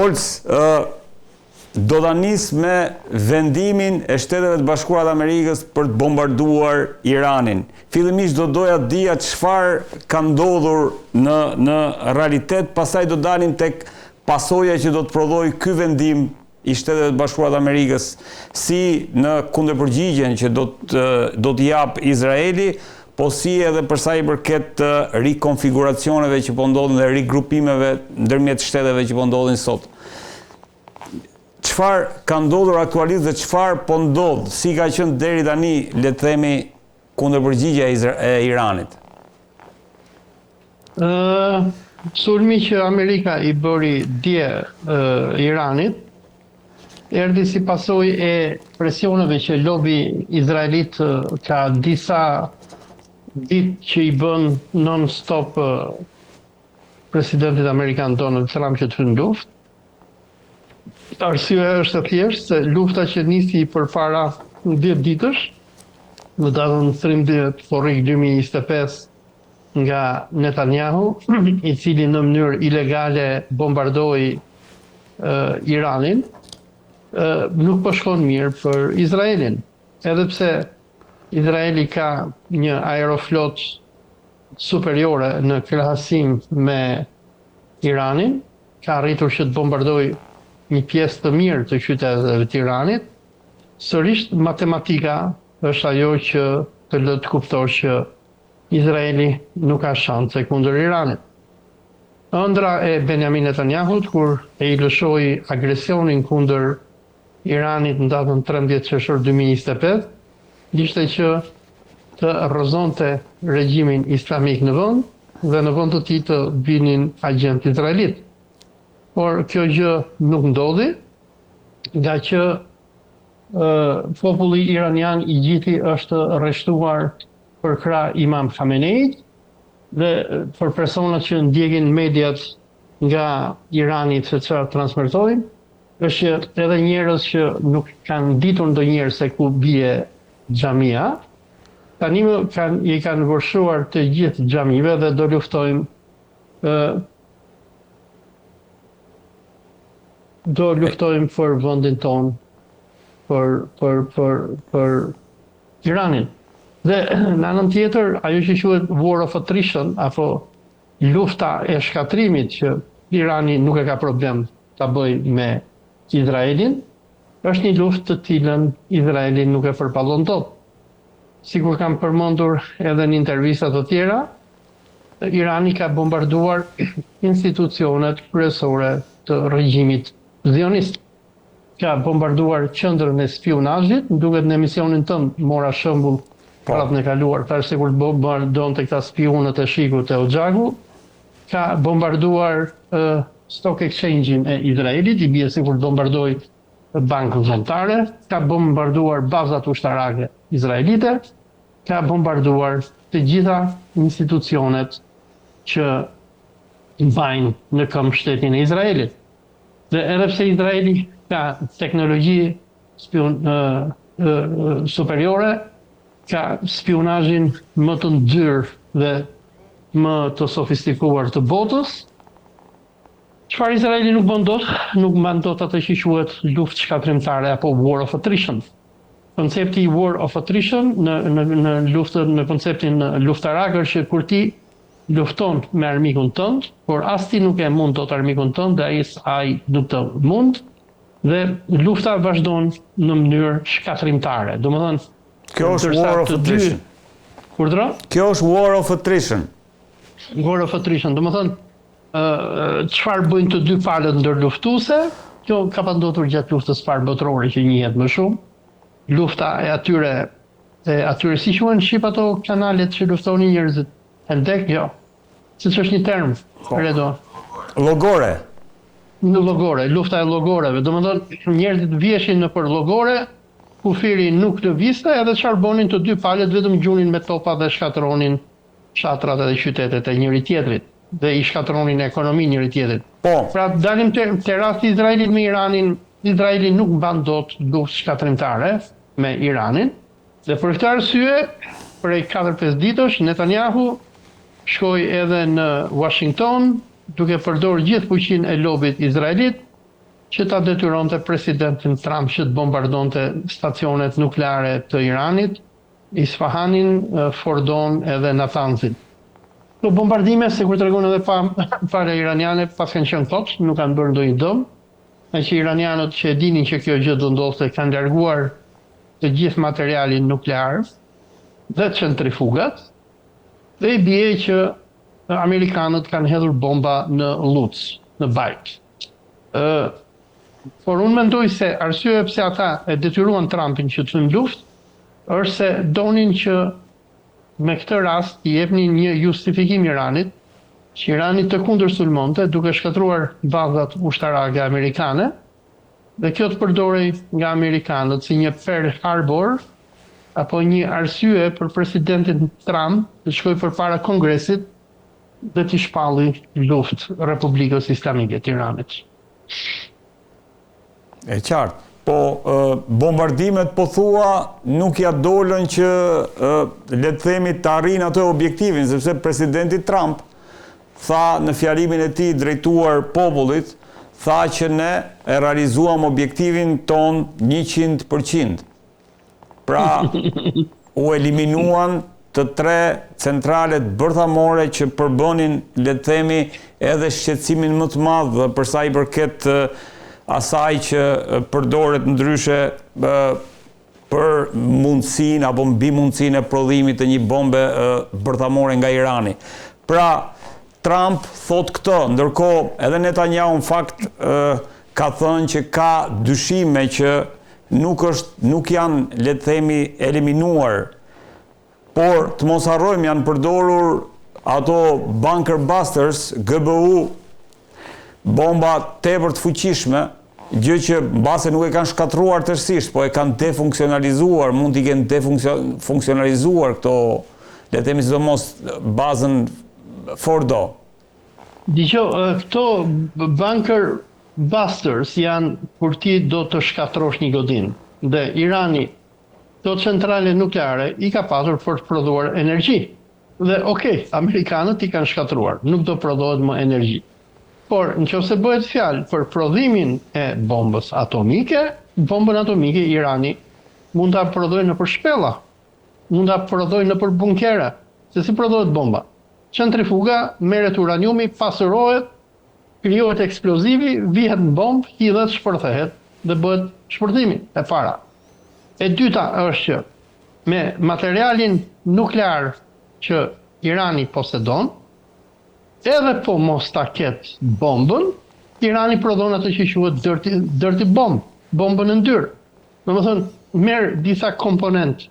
Olc, do ta nis me vendimin e Shteteve të Bashkuara të Amerikës për të bombarduar Iranin. Fillimisht do doja të dija çfarë ka ndodhur në realitet, pastaj do dalim tek pasoja që do të prodhoj ky vendim i Shteteve të Bashkuara të Amerikës, si në kundërpërgjigjen që do të jap Izraeli, po si edhe përsa i përket rikonfiguracioneve që po ndodhin dhe rigrupimeve ndërmjet shteteve që po ndodhin sot. Çfarë ka ndodhur aktualisht dhe çfarë po ndodh, si ka qenë deri tani, le të themi, kundërpërgjigja e Iranit? Sulmi që Amerika i bëri dje Iranit erdhi si pasojë e presioneve që lobi izraelit ka disa ditë që i bën non-stop presidentit Amerikan Donald Trump që të hynë luftë. Arsyeja është e thjeshtë se lufta që nisi përpara 10 ditësh, në datën 13 korrik 2025 nga Netanyahu, i cili në mënyrë ilegale bombardoi Iranin, nuk po shkon mirë për Izraelin, edhe pse Izraeli ka një aeroflot superiore në krahasim me Iranin, ka arritur që të bombardoj një pjesë të mirë të qyteteve të Iranit. Sërish matematika është ajo që të lë të kuptosh që Izraeli nuk ka shanse kundër Iranit. Ëndra e Benjamin Netanyahut, kur e i lëshoi agresionin kundër Iranit në datën 13 qershor 2025, ishte që të rrëzonte regjimin islamik në vend dhe në vend të tij të vinin agent izraelit. Por kjo gjë nuk ndodhi, nga që populli iranian i gjithi është rreshtuar për krah Imam Khameneit dhe për personat që ndjekin mediat nga Irani se çfarë transmetojnë, është që edhe njerëz që nuk kanë ditur ndonjëherë se ku bie xhamia, tani i kanë vërshuar të gjithë xhamive dhe do luftojmë për vendin ton, për Iranin. Dhe në anën tjetër, ajo që quhet War of Attrition, apo lufta e shkatrimit që Irani nuk e ka problem ta bëjë me Izraelin, është një luftë të cilën Izraeli nuk e përballon dot. Sikur kam përmendur edhe në intervista të tjera, Irani ka bombarduar institucionet kryesore të regjimit zionist. Ka bombarduar qendrën e spionazhit, duket në emisionin tënd mora shembull pranë e kaluar, tash sikur bombardonte këta spionët e shikut e Oxhaku, ka bombarduar stock exchange-in e Izraelit, i bie sikur bombardoi bankën kombëtare, ka bombarduar bazat ushtarake izraelite, ka bombarduar të gjitha institucionet që mbajnë në këmbë shtetin e Izraelit. Dhe edhe pse Izraeli ka teknologji superiore, ka spionazhin më të ndyrë dhe më të sofistikuar të botës, çfarë Izraeli nuk bën dot, nuk bën dot atë që quhet luftë shkatrimtare apo War of Attrition. Koncepti i War of Attrition në luftën, në konceptin luftarak është që kur ti lufton me armikun tënd, por as ti nuk e mund dot armikun tënd dhe ai nuk të mund, dhe lufta vazhdon në mënyrë shkatrimtare. Domethënë, kjo është War of Attrition. Kjo është War of Attrition. War of Attrition, domethënë çfarë bëjnë të dy palët ndërluftuese, kjo ka ndodhur gjatë luftës së parë botërore që njihet më shumë. Lufta e atyre si quhen në shqip ato kanalet që luftonin njerëzit. Hendek, jo. Siç është një term, credo. Llogore. Në llogore, lufta e llogoreve. Domethënë njerëzit vjeshin nëpër llogore, kufiri nuk të viste, edhe çfarë bënin të dy palët, vetëm gjunin me topa dhe shkatronin shatrat edhe qytetet e njëri tjetrit. Dhe i shkatronin ekonominë njëri tjetrit. Po. Pra dalim te rasti Izraelit me Iranin, Izraeli nuk mban dot luftë shkatrimtare me Iranin, dhe për këtë arsye, prej 4-5 ditësh, Netanyahu shkoi edhe në Washington, duke përdorur gjithë fuqinë e lobit izraelit që ta detyronte presidentin Trump që të bombardonte stacionet nukleare të Iranit, Isfahanin, Fordon edhe Natanzin. Këto bombardime, se kur tregon edhe pare iraniane, pas kanë qenë kot, nuk kanë bërë ndonjë dëm, me që iranianët që e dinin që kjo gjë do ndodhte kanë larguar të gjithë materialin nuklear dhe centrifugat, dhe i bie që amerikanët kanë hedhur bomba në Lutz, në Bajt. Por unë mendoj se arsye pse ata e detyruan Trumpin që të hyjë luftë është se donin që me këtë rast i jepnin një justifikim Iranit, që Irani të kundërsulmonte duke shkatruar bazat ushtarake amerikane, dhe kjo të përdorej nga amerikanët si një Pearl Harbor apo një arsye për presidentin Trump të shkojë përpara Kongresit dhe të shpalli luftë Republikës Islamike të Iranit. E qartë. Po, bombardimet po thua nuk ja dolën që le të themi të arrin atë objektivin, sepse presidenti Trump tha në fjalimin e tij drejtuar popullit, tha që ne e realizuam objektivin ton 100%. Pra, u eliminuan të 3 centralet bërthamore që përbënin, le të themi, edhe shqetësimin më të madh për sa i përket asaj që përdoret ndryshe për mundësinë apo mbi mundësinë e prodhimit të një bombe bërthamore nga Irani. Pra, Trump thot këtë, ndërkohë edhe Netanyahu në fakt ka thënë që ka dyshime që nuk janë, le të themi, eliminuar, por të mos harrojmë janë përdorur ato bunker busters, GBU, bomba tepër të fuqishme, gjë që mbase nuk e kanë shkatruar tërësisht, po e kanë defunksionalizuar, mund t'i kenë defunksionalizuar këto, le të themi sidomos bazën Fordo. Këto bunker busters janë kur ti do të shkatrosh një godin, dhe Irani këto centrale nukleare i ka pasur për të prodhuar energji. Dhe Amerikanët i kanë shkatruar, nuk do prodhohet më energji. Por nëse bëhet fjalë për prodhimin e bombës atomike, bombën atomike Irani mund ta prodhojë nëpër shpella, mund ta prodhojë nëpër bunkere. Se si prodhohet bomba? Centrifuga, merret uraniumi, pasurohet, krijohet eksplozivi, vihet në bombë, hidhet, shpërthehet dhe bëhet shpërthimi e para. E dyta është që me materialin nuklear që Irani posedon, edhe po mos ta ketë bombën, Irani prodhon atë që quhet dirty bomb, bombën e ndyrë. Domethënë, merr disa komponent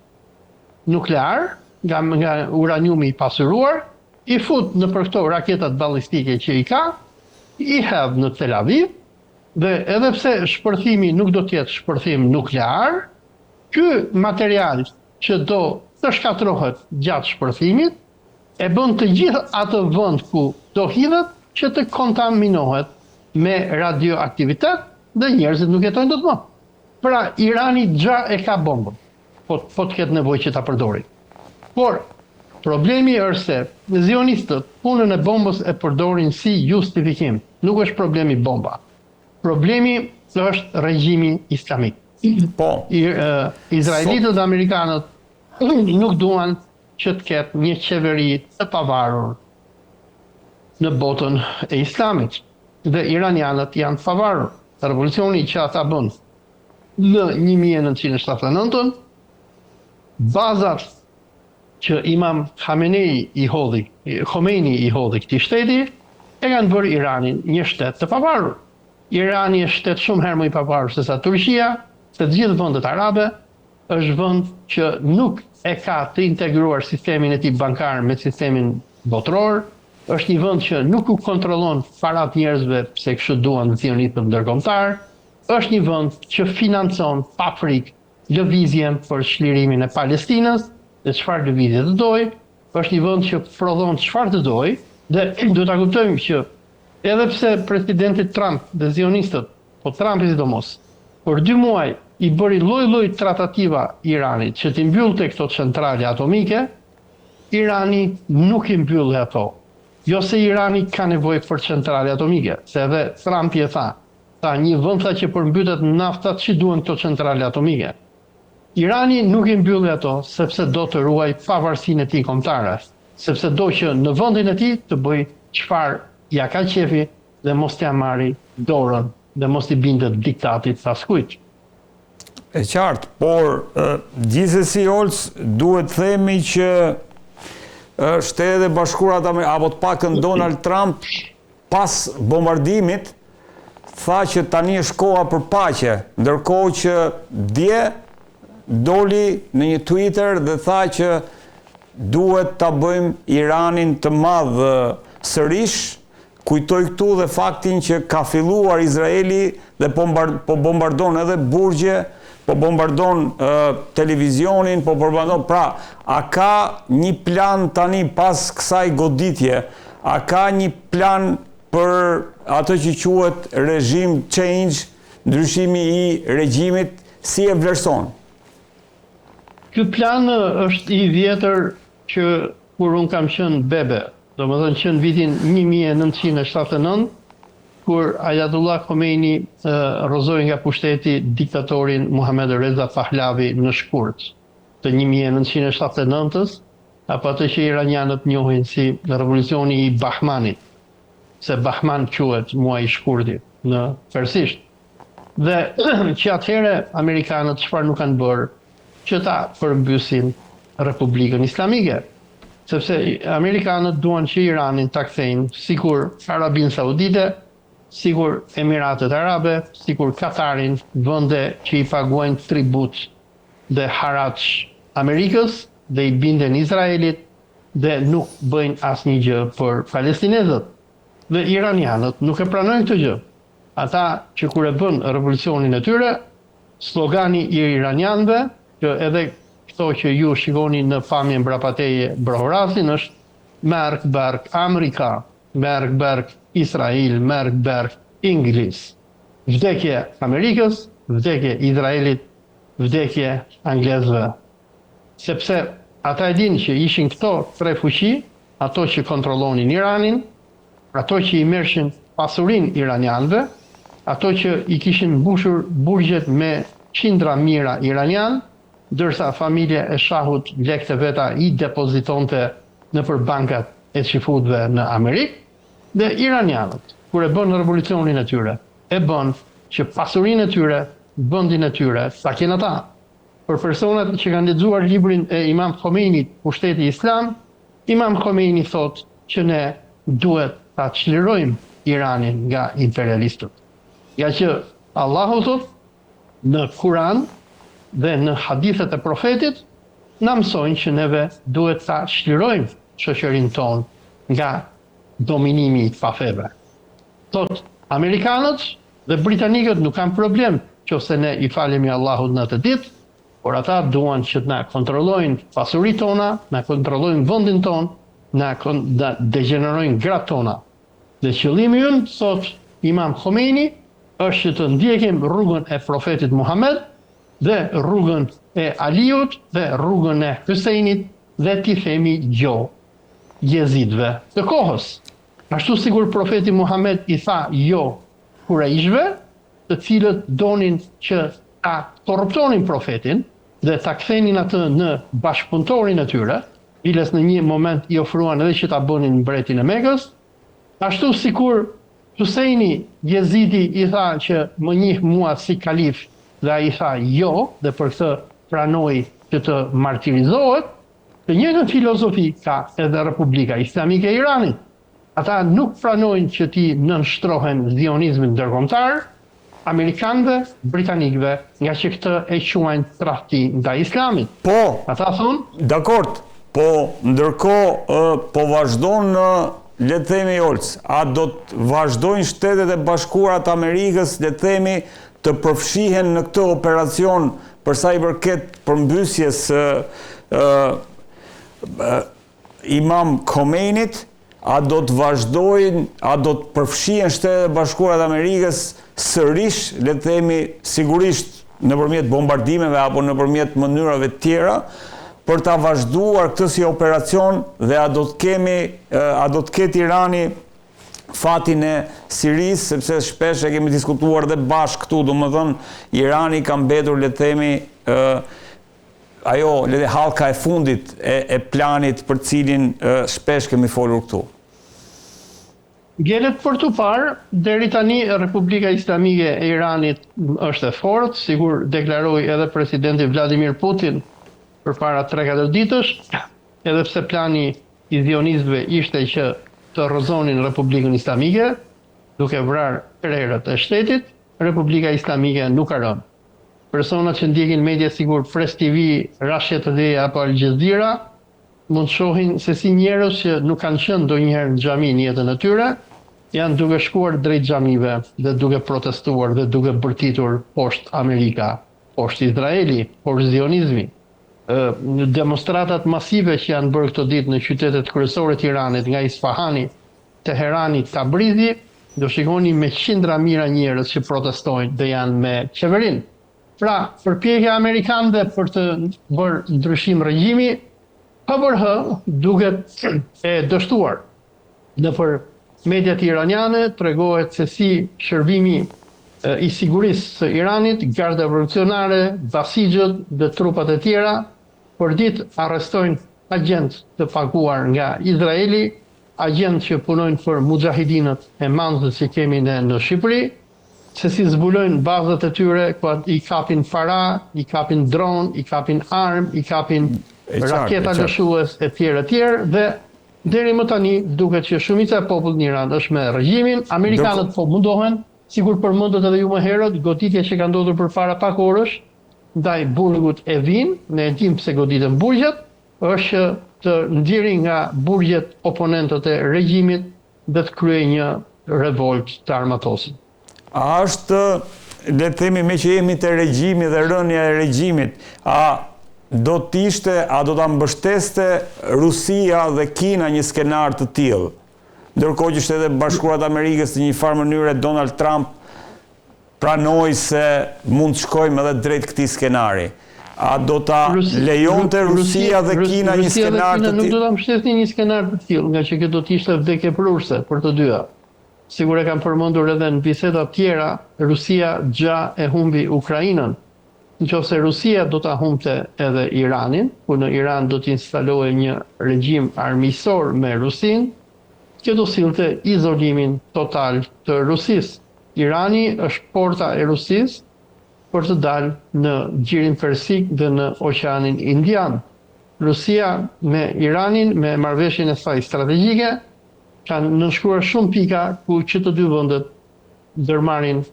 nuklear nga uraniumi i pasuruar, i fut nëpër këto raketat ballistike që i ka, i hedh në Tel Aviv, dhe edhe pse shpërthimi nuk do të jetë shpërthim nuklear, ky material që do të shkatrohet gjatë shpërthimit e bën të gjithë atë vend ku do hidhet që të kontaminohet me radioaktivitet dhe njerëzit nuk jetojnë dot më. Pra, Irani xha e ka bombën, po të ketë nevojë që ta përdori. Por problemi është se zionistët punën e bombës e përdorin si justifikim. Nuk është problemi bomba. Problemi është regjimi islamik. Po. Izraelitët dhe amerikanët nuk duan që të ketë një qeveri të pavarur në botën e islamit. Dhe iranianët janë të pavarur. Revolucioni që ata bën në 1979, bazat që Imam Khamenei i hodhi këtij shteti, e kanë bërë Iranin një shtet të pavarur. Irani është shtet shumë herë më i pavarur se sa Turqia, se të gjithë vendet arabe, është vend që nuk e ka të integruar sistemin e tij bankar me sistemin botror, është një vend që nuk u kontrollon parat njerëzve pse kështu duan zionistët ndërkombëtar, është një vend që financon pa frikë lëvizjen për çlirimin e Palestinës, dhe çfarë lëvizje të dojë, është një vend që prodhon çfarë të dojë, dhe duhet ta kuptojmë që edhe pse presidenti Trump dhe zionistët, po Trumpi sidomos, për 2 muaj i bëri lloj-lloj tratativa Iranit që t'i mbyllte këto centrale atomike, Irani nuk i mbylli ato. Jo se Irani ka nevojë për centrale atomike, se edhe Trumpi e tha, Tha një vend tha që përmbytet naftat, që duhen këto centrale atomike. Irani nuk i mbylli ato sepse do të ruaj pavarësinë e tij kombëtare, sepse do që në vendin e tij të bëj çfarë ja ka qefi dhe mos t'ia marri dorën dhe mos i bindet diktatit të askujt. E qartë, por gjithsesi Olc, duhet themi që Shtetet e Bashkuara apo të pakën Donald Trump pas bombardimit tha që tani është koha për paqe, ndërkohë që dje doli në një Twitter dhe tha që duhet ta bëjmë Iranin të madh sërish. Kujtoj këtu dhe faktin që ka filluar Izraeli dhe po bombardon edhe burgje, po bombardon televizionin, po bombardon. Pra, a ka një plan tani pas kësaj goditje? A ka një plan për atë që quhet regjim change, ndryshimi i regjimit, si e vlerëson? Ky plan është i vjetër që kur unë kam qenë bebe, domethënë që në vitin 1979, kur Ayatollah Khomeini rrëzoi nga pushteti diktatorin Muhammed Reza Pahlavi në shkurt të 1979-s, apo atë që iranianët njohin si revolucioni i Bahmanit, se Bahman quhet muaji i shkurtit në persisht. Dhe që atëherë amerikanët çfarë nuk kanë bërë, që ta përmbysin Republikën Islamike. Sepse amerikanët duan që Iranin ta kthejnë sikur Arabinë Saudite, sikur Emiratet Arabe, sikur Katarin, vende që i paguajnë tribut dhe haraç Amerikës dhe i binden Izraelit dhe nuk bëjnë asnjë gjë për palestinezët. Dhe iranianët nuk e pranojnë këtë gjë. Ata që kur e bën revolucionin e tyre, slogani i iranianëve, që edhe këto që ju shikoni në pamjen mbrapateje brohorasin, është Merk Berk Amerika, Merk Berk Israel, Merk Berk Inglis. Vdekje Amerikës, vdekje Izraelit, vdekje anglezëve. Sepse ata e dinë që ishin këto tre fuqi, ato që kontrollonin Iranin, ato që i merrshin pasurinë iranianëve, ato që i kishin mbushur burgjet me qindra mira iranian, ndërsa familja e shahut lekët e veta i depozitonte nëpër bankat e çifutëve në Amerikë, dhe iranianët, kur e bën revolucionin e tyre, e bën që pasurinë e tyre, vendin e tyre, sa kenë ata. Për personat që kanë lexuar librin e Imam Khomeinit, Pushteti Islam, Imam Khomeini thotë që ne duhet ta çlirojmë Iranin nga imperialistët. Ja që Allahu thotë në Kur'an dhe në hadithet e profetit na mësojnë që neve duhet ta çlirojmë shoqërinë tonë nga dominimi i pafeve. Thotë amerikanët dhe britanikët nuk kanë problem nëse ne i falemi Allahut në atë ditë, por ata duan që na kontrollojnë pasuritë tona, na kontrollojnë vendin tonë, na degenerojnë gratë tona. Dhe qëllimi ynë, thot Imam Khomeini, është që të ndjekim rrugën e profetit Muhammed dhe rrugën e Aliut dhe rrugën e Huseinit dhe t'i themi gjo jezidëve të kohës. Ashtu sikur profeti Muhammed i tha jo kurajshëve, të cilët donin që ta korruptonin profetin dhe ta kthenin atë në bashkëpunëtorin e tyre, cilës në një moment i ofruan edhe që ta bënin mbretin e Mekës, ashtu sikur Huseini Jezidi i tha që më njeh mua si kalif dhe ai tha jo dhe për këtë pranoi që të martirizohet, të njëjtën filozofi ka edhe Republika Islamike e Iranit. Ata nuk pranojnë që ti nënshtrohen zionizmin ndërkombëtar, amerikanëve, britanikëve, nga që këtë e quajnë tradhti ndaj Islamit. Po, ata thonë, dakord, po ndërkohë po vazhdon le të themi Olc, a do të vazhdojnë Shtetet e Bashkuara të Amerikës, le të themi, të përfshihen në këtë operacion për sa i përket përmbysjes Imam Khomeinit, a do të vazhdojnë, a do të përfshihen Shtetet e Bashkuara të Amerikës sërish, le të themi, sigurisht nëpërmjet bombardimeve apo nëpërmjet mënyrave të tjera, për ta vazhduar këtë si operacion dhe a do të ketë Irani fatin e Sirisë, sepse shpesh e kemi diskutuar dhe bashkë këtu, domethënë Irani ka mbetur, le të themi, hallka e fundit e planit për cilin shpesh kemi folur këtu. Gjelet për të parë, deri tani Republika Islamike e Iranit është e fortë, sigur deklaroi edhe presidenti Vladimir Putin përpara 3-4 ditësh, edhe pse plani i zionistëve ishte që të rrëzonin Republikën Islamike, duke vrarë krerët e shtetit, Republika Islamike nuk ka rënë. Personat që ndjekin media sigur Press TV, Russia Today apo Al Jazeera mund të shohin se si njerëz që nuk kanë qenë ndonjëherë në xhami në jetën e tyre, janë duke shkuar drejt xhamive dhe duke protestuar dhe duke bërtitur poshtë Amerika, poshtë Izraeli, poshtë zionizmi. Demonstratat masive që janë bërë këto ditë në qytetet kryesore të Iranit, nga Isfahani, Teherani, Tabrizi, do shikoni me qindra mijëra njerëz që protestojnë dhe janë me qeverinë. Pra, përpjekja amerikanëve për të bërë ndryshim regjimi, PBRH duket e dështuar. Nëpër mediat iraniane tregohet se si shërbimi i sigurisë së Iranit, garda revolucionare, basixhët dhe trupat e tjera, për ditë arrestojnë agent të paguar nga Izraeli, agent që punojnë për mujahidinët e mandës që kemi në Shqipëri, se si zbulojnë bazat e tyre, i kapin fara, i kapin dron, i kapin armë, i kapin raketa lëshues e tjerë, dhe deri më tani duket që shumica e popullit në Iran është me regjimin, amerikanët po mundohen, sigur përmendët edhe ju më herët, goditja që ka ndodhur përpara pak orësh ndaj burgut Evin, ne e dim pse goditën burgjet, është të ndjerin nga burgjet oponentët e regjimit dhe të kryej një revolt të armatosit. A është, le të themi, me që jemi të regjimi dhe rënja e regjimit, a do ta mbështeste Rusia dhe Kina një skenar të tillë? Ndërkohë që Shtetet Bashkuara të Amerikës në një farë mënyrë Donald Trump pranoi se mund të shkojmë edhe drejt këtij skenari. A do ta lejonte Rusia dhe Kina një skenar të tillë? Nuk do ta mbështesnin një skenar të tillë, nga që kjo do të ishte vdekje prurse për të dyja. Sigur e kam përmendur edhe në biseda tjera, Rusia gjë e humbi Ukrainën. Nëse Rusia do ta humbte edhe Iranin, ku në Iran do të instalohej një regjim armiqësor me Rusinë, kjo do sillte izolimin total të Rusisë. Irani është porta e Rusisë për të dalë në gjirin persik dhe në Oqeanin Indian. Rusia me Iranin, me marrëveshjen e saj strategjike, kanë nënshkruar shumë pika ku që të dy vendet ndërmarrin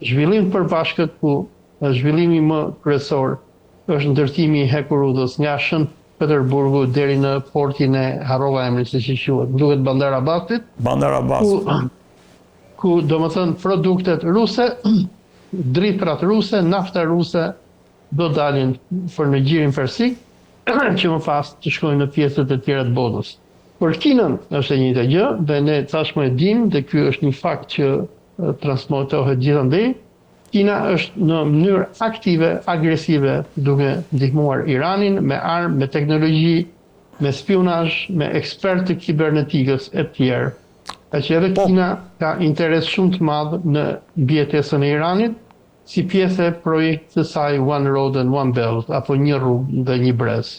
zhvillim përbashkët, ku zhvillimi më kryesor është ndërtimi i hekurudhës nga Shën Peterburgu deri në portin e harrova emrin se si quhet, duket Bandar Abbasit. Bandar Abbas. Ku domethënë produktet ruse, dritrat ruse, nafta ruse do dalin për në gjirin persik, që më pas të shkojnë në pjesët e tjera të botës. Për Kinën është e njëjta gjë, dhe ne tashmë e dimë, dhe ky është një fakt që transmetohet gjithandej. Kina është në mënyrë aktive, agresive, duke ndihmuar Iranin me armë, me teknologji, me spionazh, me ekspertë të kibernetikës e tjerë. Ka që edhe Kina ka interes shumë të madh në mbijetesën e Iranit, si pjesë e projektit të saj One Road and One Belt, apo një rrugë dhe një brez.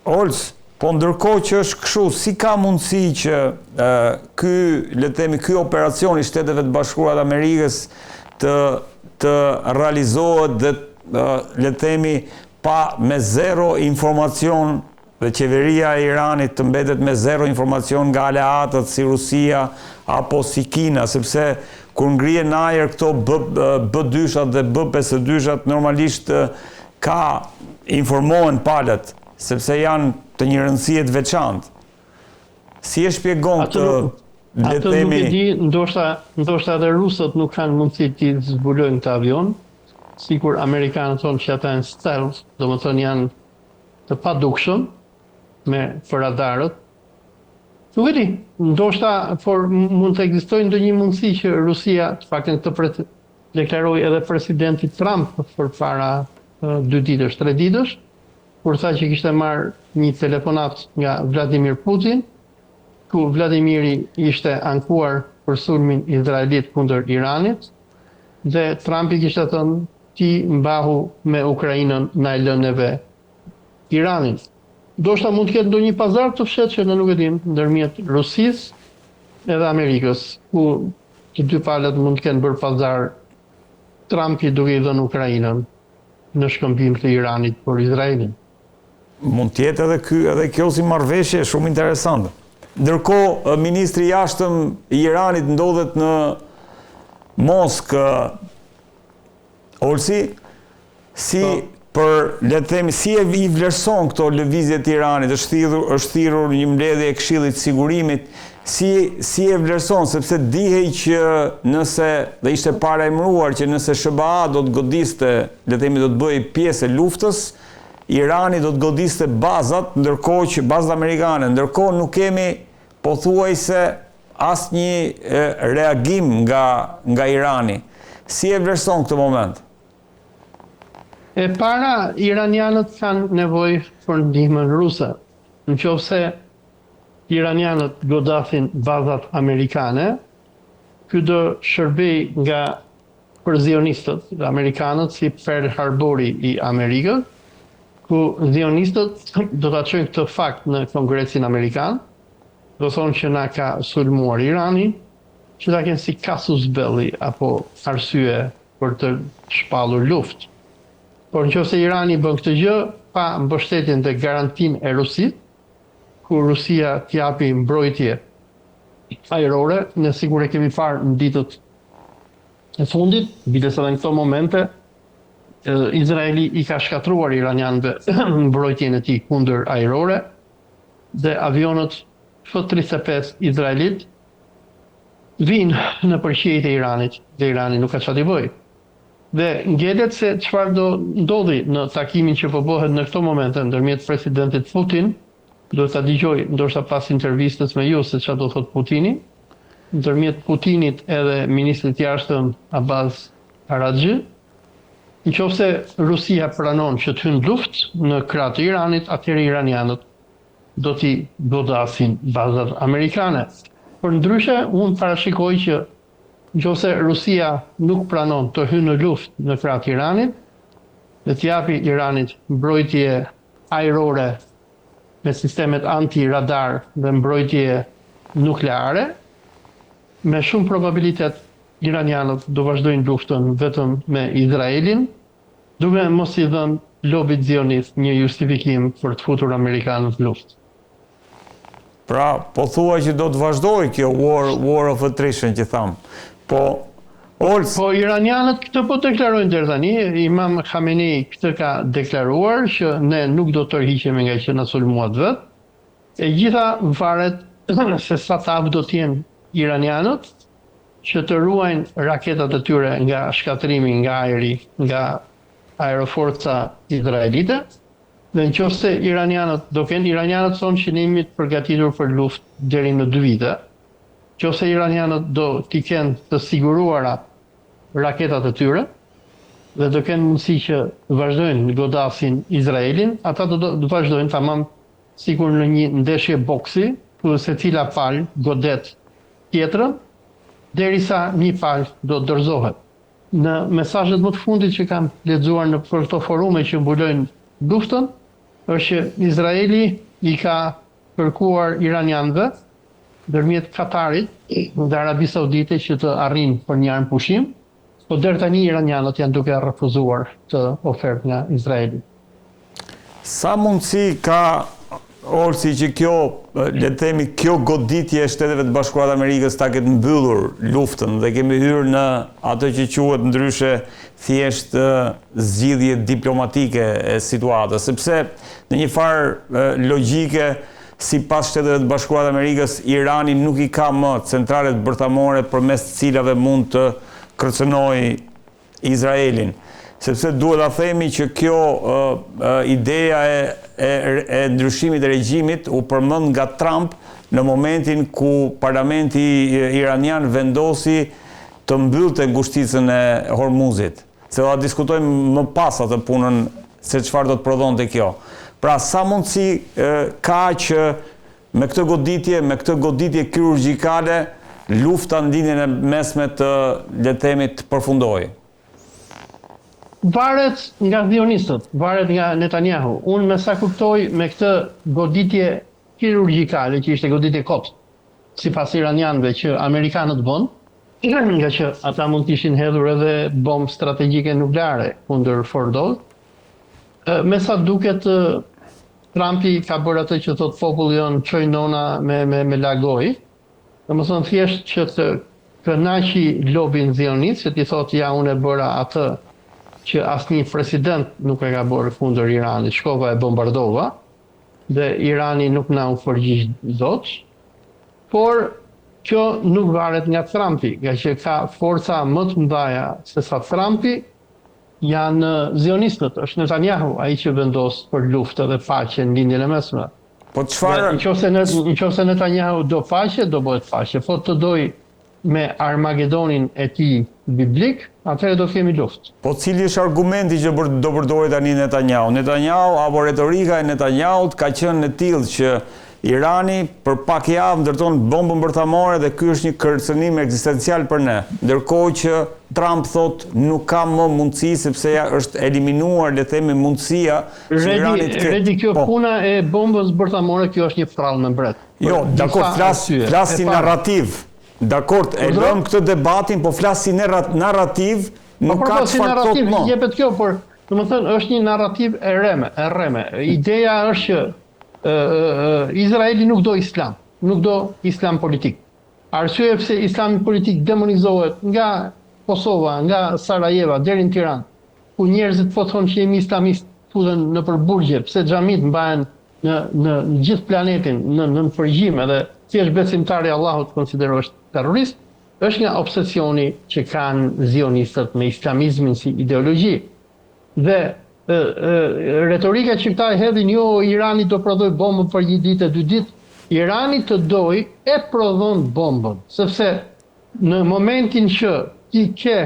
Olc, po ndërkohë që është kështu, si ka mundësi që ky operacion i Shteteve të Bashkuara të Amerikës të realizohet dhe le të themi me zero informacion, dhe qeveria e Iranit të mbetet me zero informacion nga aleatët si Rusia apo si Kina, sepse kur ngrihen në ajër këto B2-shat dhe B52-shat normalisht ka informohen palët, sepse janë të një rëndësie të veçantë. Si e shpjegon këtë, le të themi... Atë nuk e di, ndoshta edhe rusët nuk kanë mundësi të zbulojnë këtë avion, sikur amerikanët thonë që ata janë stealth, domethënë janë të padukshëm për radarët. Nuk e di, ndoshta por mund të ekzistojë ndonjë mundësi që Rusia, të paktën këtë deklaroi edhe presidenti Trump përpara 2 ditësh, 3 ditësh, kur tha që kishte marrë një telefonat nga Vladimir Putin, ku Vladimiri ishte ankuar për sulmin izraelit kundër Iranit, dhe Trumpi kishte thënë ti mbahu me Ukrainën na e lën neve Iranin. Ndoshta mund të ketë ndonjë pazar të fshehtë që ne nuk e dim ndërmjet Rusisë edhe Amerikës, ku të dy palët mund të kenë bërë pazar, Trumpi duke i dhënë Ukrainën në shkëmbim të Iranit për Izraelin. Mund të jetë edhe kjo si marrëveshje shumë interesante. Ndërkohë, ministri i jashtëm i Iranit ndodhet në Moskë, Olsi, si e i vlerëson këto lëvizje të Iranit, është thirrur një mbledhje e Këshillit të Sigurimit, si e vlerëson, sepse dihej që nëse, dhe ishte parajmëruar që nëse SBA do të godiste, do të bëjë pjesë e luftës, Irani do të godiste bazat, ndërkohë që bazat amerikane, ndërkohë nuk kemi pothuajse asnjë reagim nga Irani. Si e vlerëson këtë moment? E para, iranianët kanë nevojë për ndihmën ruse. Nëse iranianët godasin bazat amerikane, ky do shërbej për zionistët, amerikanët si Pearl Harbori i Amerikës, ku zionistët do ta çojnë këtë fakt në Kongresin Amerikan, do thonë që na ka sulmuar Irani, që ta kenë si casus belli apo arsye për të shpallur luftë. Por nëse Irani bën këtë gjë pa mbështetjen dhe garantinë e Rusisë, ku Rusia t'japi mbrojtje ajrore, ne sigur e kemi parë në ditët e fundit, bides edhe në këto momente, Izraeli i ka shkatruar iranianëve mbrojtjen e tij kundër ajrore, dhe avionët F-35 izraelit vinë në përqejt e Iranit, dhe Irani nuk ka çfarë të bëjë. Dhe ngelet se çfarë do ndodhi në takimin që po bëhet në këto momente ndërmjet presidentit Putin, do ta dëgjoj ndoshta pas intervistës me ju se çfarë do thot Putini, ndërmjet Putinit edhe ministrit jashtëm Abbas Araghchi. Nëse Rusia pranon që të hyjë luftë në krah të Iranit, atëherë iranianët do t'i godasin bazat amerikane. Por ndryshe, unë parashikoj që nëse Rusia nuk pranon të hyjë në luftë në krah të Iranit, dhe t'japi Iranit mbrojtje ajrore me sistemet anti-radar dhe mbrojtje nukleare, me shumë probabilitet iranianët do vazhdojnë luftën vetëm me Izraelin, duke mos i dhënë lobit zionist një justifikim për të futur amerikanët në luftë. Pra, po thua që do të vazhdoj kjo war of attrition që thamë. Po iranianët këtë po deklarojnë deri tani, Imam Khamenei këtë ka deklaruar që ne nuk do të tërhiqemi nga që na sulmuat vetë. E gjitha varet se sa tavë do të jenë iranianët që të ruajnë raketat e tyre nga shkatrimi nga ajri, nga aeroforca izraelite, dhe nëse iranianët thonë që ne jemi të përgatitur për luftë deri në 2 vite. Nëse iranianët do t'i kenë të siguruara raketat e tyre dhe do kenë mundësi që vazhdojnë godasin Izraelin, ata do të vazhdojnë tamam sikur në një ndeshje boksi, ku secila palë godet tjetrën, derisa një palë do dorëzohet. Në mesazhet më të fundit që kam lexuar në për këto forume që mbulojnë luftën, është që Izraeli i ka kërkuar iranianëve ndërmjet Katarit dhe Arabisë Saudite që të arrijnë për një armë pushim, por deri tani iranianët janë duke refuzuar të ofertë nga Izraeli. Sa mundësi ka Olsi që kjo goditje e Shteteve të Bashkuara të Amerikës ta ketë mbyllur luftën dhe kemi hyrë në ato që quhet ndryshe thjesht zgjidhje diplomatike e situatës, sepse në një farë logjike sipas Shteteve të Bashkuara të Amerikës, Irani nuk i ka më centralet bërthamore përmes të cilave mund të kërcënojë Izraelin. Sepse duhet ta themi që kjo ideja e ndryshimit e regjimit u përmend nga Trump në momentin ku parlamenti iranian vendosi të mbyllte ngushticën e Hormuzit. Se do ta diskutojmë më pas atë punën se çfarë do të prodhonte kjo. Pra sa mundësi ka që me këtë goditje kirurgjikale lufta në lidhjen e mesme të le të themi të përfundojë? Varet nga zionistët, varet nga Netanyahu. Unë me sa kuptoj me këtë goditje kirurgjikale, që ishte goditje kopshtë, sipas iranianëve që amerikanët bën, nga që ata mund të ishin hedhur edhe bombë strategjike nukleare kundër Fordov. Me sa duket Trumpi ka bërë atë që thot populli jon çoj nona me lagoj. Domethënë thjesht që të kënaqi lobin zionist, që ti thot ja unë e bëra atë që asnjë president nuk e ka bërë kundër Iranit, shkova e bombardova dhe Irani nuk na u përgjigj dot. Por kjo nuk varet nga Trumpi, nga që ka forca më të mëdha se sa Trumpi janë zionistët, është Netanyahu ai që vendos për luftë dhe paqe në lindjen e mesme. Po çfarë? Nëse Netanyahu do paqe, do bëhet paqe. Po të doj me Armagedonin e tij biblik, atëherë do kemi luftë. Po cili është argumenti që do përdorë tani Netanyahu? Netanyahu apo retorika e Netanyahut ka qenë e tillë që Irani për pak javë ndërton bombën bërthamore dhe ky është një kërcënim ekzistencial për ne. Ndërkohë që Trump thot nuk ka më mundësi sepse ja është eliminuar, le të themi, mundësia që Iranit Redi, kjo puna e bombës bërthamore, kjo është një prallë me mbret. Jo, dakord, flas si narrativ. Dakord, e lëm këtë debatin, po flas si narrativ, nuk ka çfarë thot më. Jepet kjo, por domethënë është një narrativ e rreme. Ideja është që Izraeli nuk do islam, nuk do islam politik. Arsye pse islami politik demonizohet nga Kosova, nga Sarajeva deri në Tiranë, ku njerëzit po thonë që jemi islamist, futen në përburgje, pse xhamit mbahen në gjithë planetin në përgjim, edhe thjesht besimtari i Allahut konsiderohet terrorist, është nga obsesioni që kanë zionistët me islamizmin si ideologji. Dhe retorika që këta e hedhin, jo, Irani do prodhoj bombën për 1 ditë e 2 ditë, Irani të doj e prodhon bombën, sepse në momentin që ti ke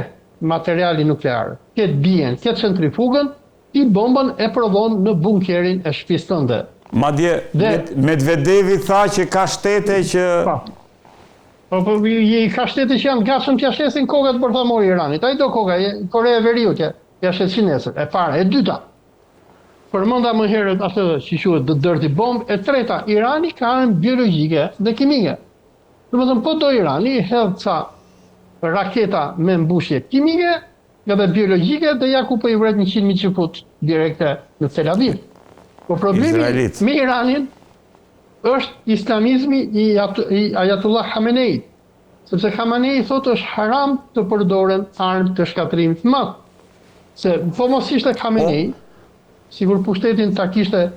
materiali nuklear, ke bien, ke centrifugën, ti bombën e prodhon në bunkerin e shtëpisë tënde. Madje Medvedevi tha që ka shtete që ka shtete që janë gatshëm t'ia shlesin kokat bërthamore Iranit. Ai do koka, Korea e Veriut ja shlesin nesër. E para, e dyta. Përmenda më herët atë që quhet the dirty bomb, e treta, Irani ka armë biologjike dhe kimike. Domethënë po do Irani hedh ca raketa me mbushje kimike dhe biologjike dhe ja ku po i vret 100.000 çifut direkte në Tel Aviv. Po problemi me Iranin është islamizmi i Ayatollah Khamenei. Sepse Khamenei thotë është haram të përdoren armë të shkatrimit të madh. Se po mos ishte Khamenei, sigur pushtetin ta kishte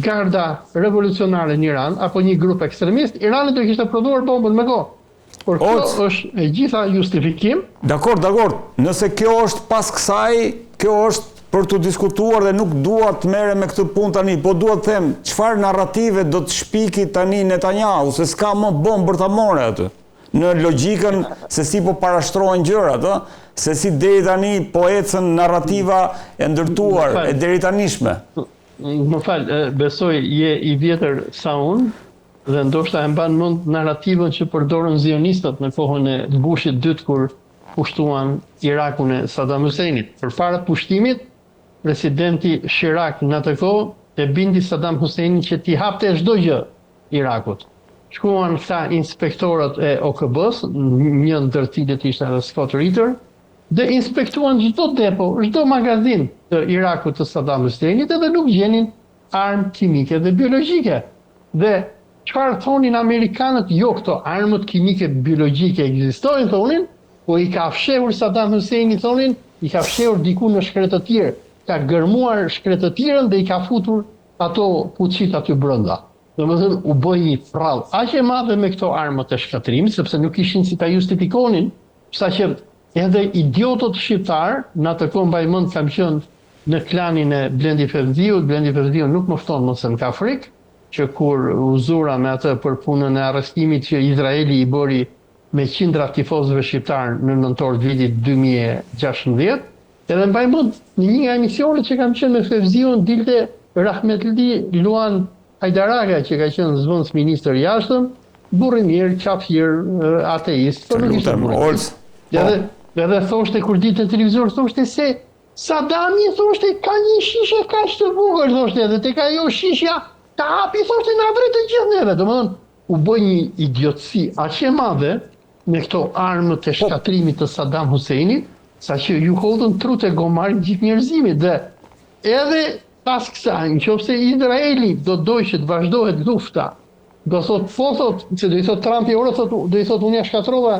garda revolucionare në Iran apo një grup ekstremist, Irani do kishte prodhuar bombën me kohë. Por kjo është e gjitha justifikim. Dakord. Nëse kjo është pas kësaj, kjo është për të diskutuar dhe nuk dua të merrem me këtë punë tani, po dua të them çfarë narrative do të shpiki tani Netanyahu, se s'ka më bombë bërthamore aty. Në logjikën se si po parashtrohen gjërat, se si deri tani po ecën narrativa e ndërtuar e deri tanishme. Më fal, besoj je i vjetër sa unë dhe ndoshta e mban mend narrativën që përdorën zionistët në kohën e Bushit dytë kur pushtuan Irakun e Saddam Husseinit. Përpara pushtimit, presidenti Chirac në atë kohë e bindi Saddam Husseinin që t'i hapte çdo gjë Irakut. Shkuan këta inspektorët e OKB-s, një ndër cilët ishte edhe Scott Ritter, dhe inspektuan çdo depo, çdo magazin të Irakut të Saddam Husseinit edhe nuk gjenin armë kimike dhe biologjike. Dhe çfarë thonin amerikanët? Jo, këto armët kimike biologjike ekzistojnë, thonin, po i ka fshehur Saddam Husseini, thonin, i ka fshehur diku në shkretëtir, ka gërmuar shkretëtirën dhe i ka futur ato fuqit aty brenda. Domethënë u bë një prallë aq e madhe me këto armë të shkatrimit, sepse nuk ishin si ta justifikonin, saqë edhe idiotët shqiptar, në atë kohë mbaj mend kam qenë në klanin e Blendi Fevziut. Blendi Fevziu nuk më fton më se në Afrikë, që kur u zura me atë për punën e arrestimit që Izraeli i bëri me qindra tifozëve shqiptar në nëntor të vitit 2016, edhe mbaj mend në një nga emisionet që kam qenë me Fevziun dilte Rahmetli Luan Hajdaraga, që ka qenë zëvendës ministër i jashtëm, burri mirë, qafir, ateist, por nuk ishte burri. Olc. Edhe thoshte kur ditë në televizor, thoshte se Sadami, thoshte, ka një shishe kaq të bukur, thoshte, edhe tek ajo shishja ta hapi, thoshte, na vret të gjithë neve. Domethënë, u bë një idiotësi aq e madhe me këto armët e shkatrimit të Saddam Huseinit, saqë ju hodhën trut e gomarin gjithë njerëzimit. Dhe edhe pas kësaj, nëse Izraeli do dojë që të vazhdohet lufta, do thot, se do i thot Trumpi ora, do i thot unë ja shkatrova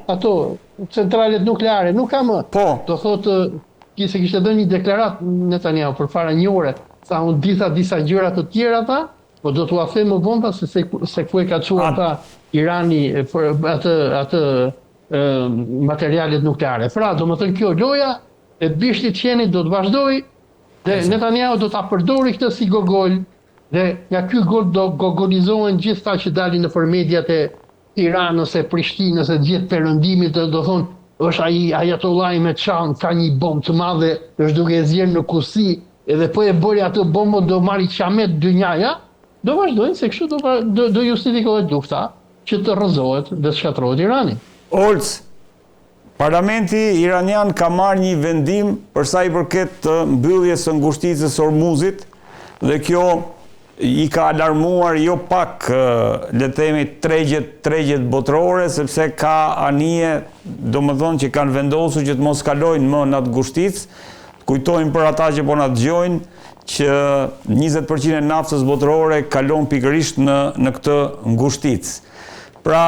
ato centralet nukleare, nuk ka më. Do thot se kishte dhënë një deklarat Netanyahu përpara një ore, sa unë disa gjëra të tjera ata, po do t'ua them më vonë se ku e ka çuar ata Irani për atë materialet nukleare. Pra, domethënë kjo loja e bishtit qenit do të vazhdojë dhe Netanyahu do ta përdori këtë si gogol dhe nga ky gol do gogolizohen gjithë ta që dalin nëpër mediat e Tiranës, e Prishtinës, e gjithë perëndimit, do thonë është ai Ajatollai me çan, ka një bombë të madhe, është duke e zgjerë në kusi, edhe po e bëri atë bombën do marri qamet dynjaja, do vazhdojnë se kështu do justifikohet lufta që të rrëzohet dhe të shkatërrohet Irani. Olc, Parlamenti iranian ka marrë një vendim për sa i përket të mbylljes së ngushticës Hormuzit dhe kjo i ka alarmuar jo pak, le të themi, tregjet botërore, sepse ka anije, domethënë që kanë vendosur që të mos kalojnë më në atë ngushticë. Kujtojmë për ata që po na dëgjojnë që 20% e naftës botërore kalon pikërisht në këtë ngushticë. Pra,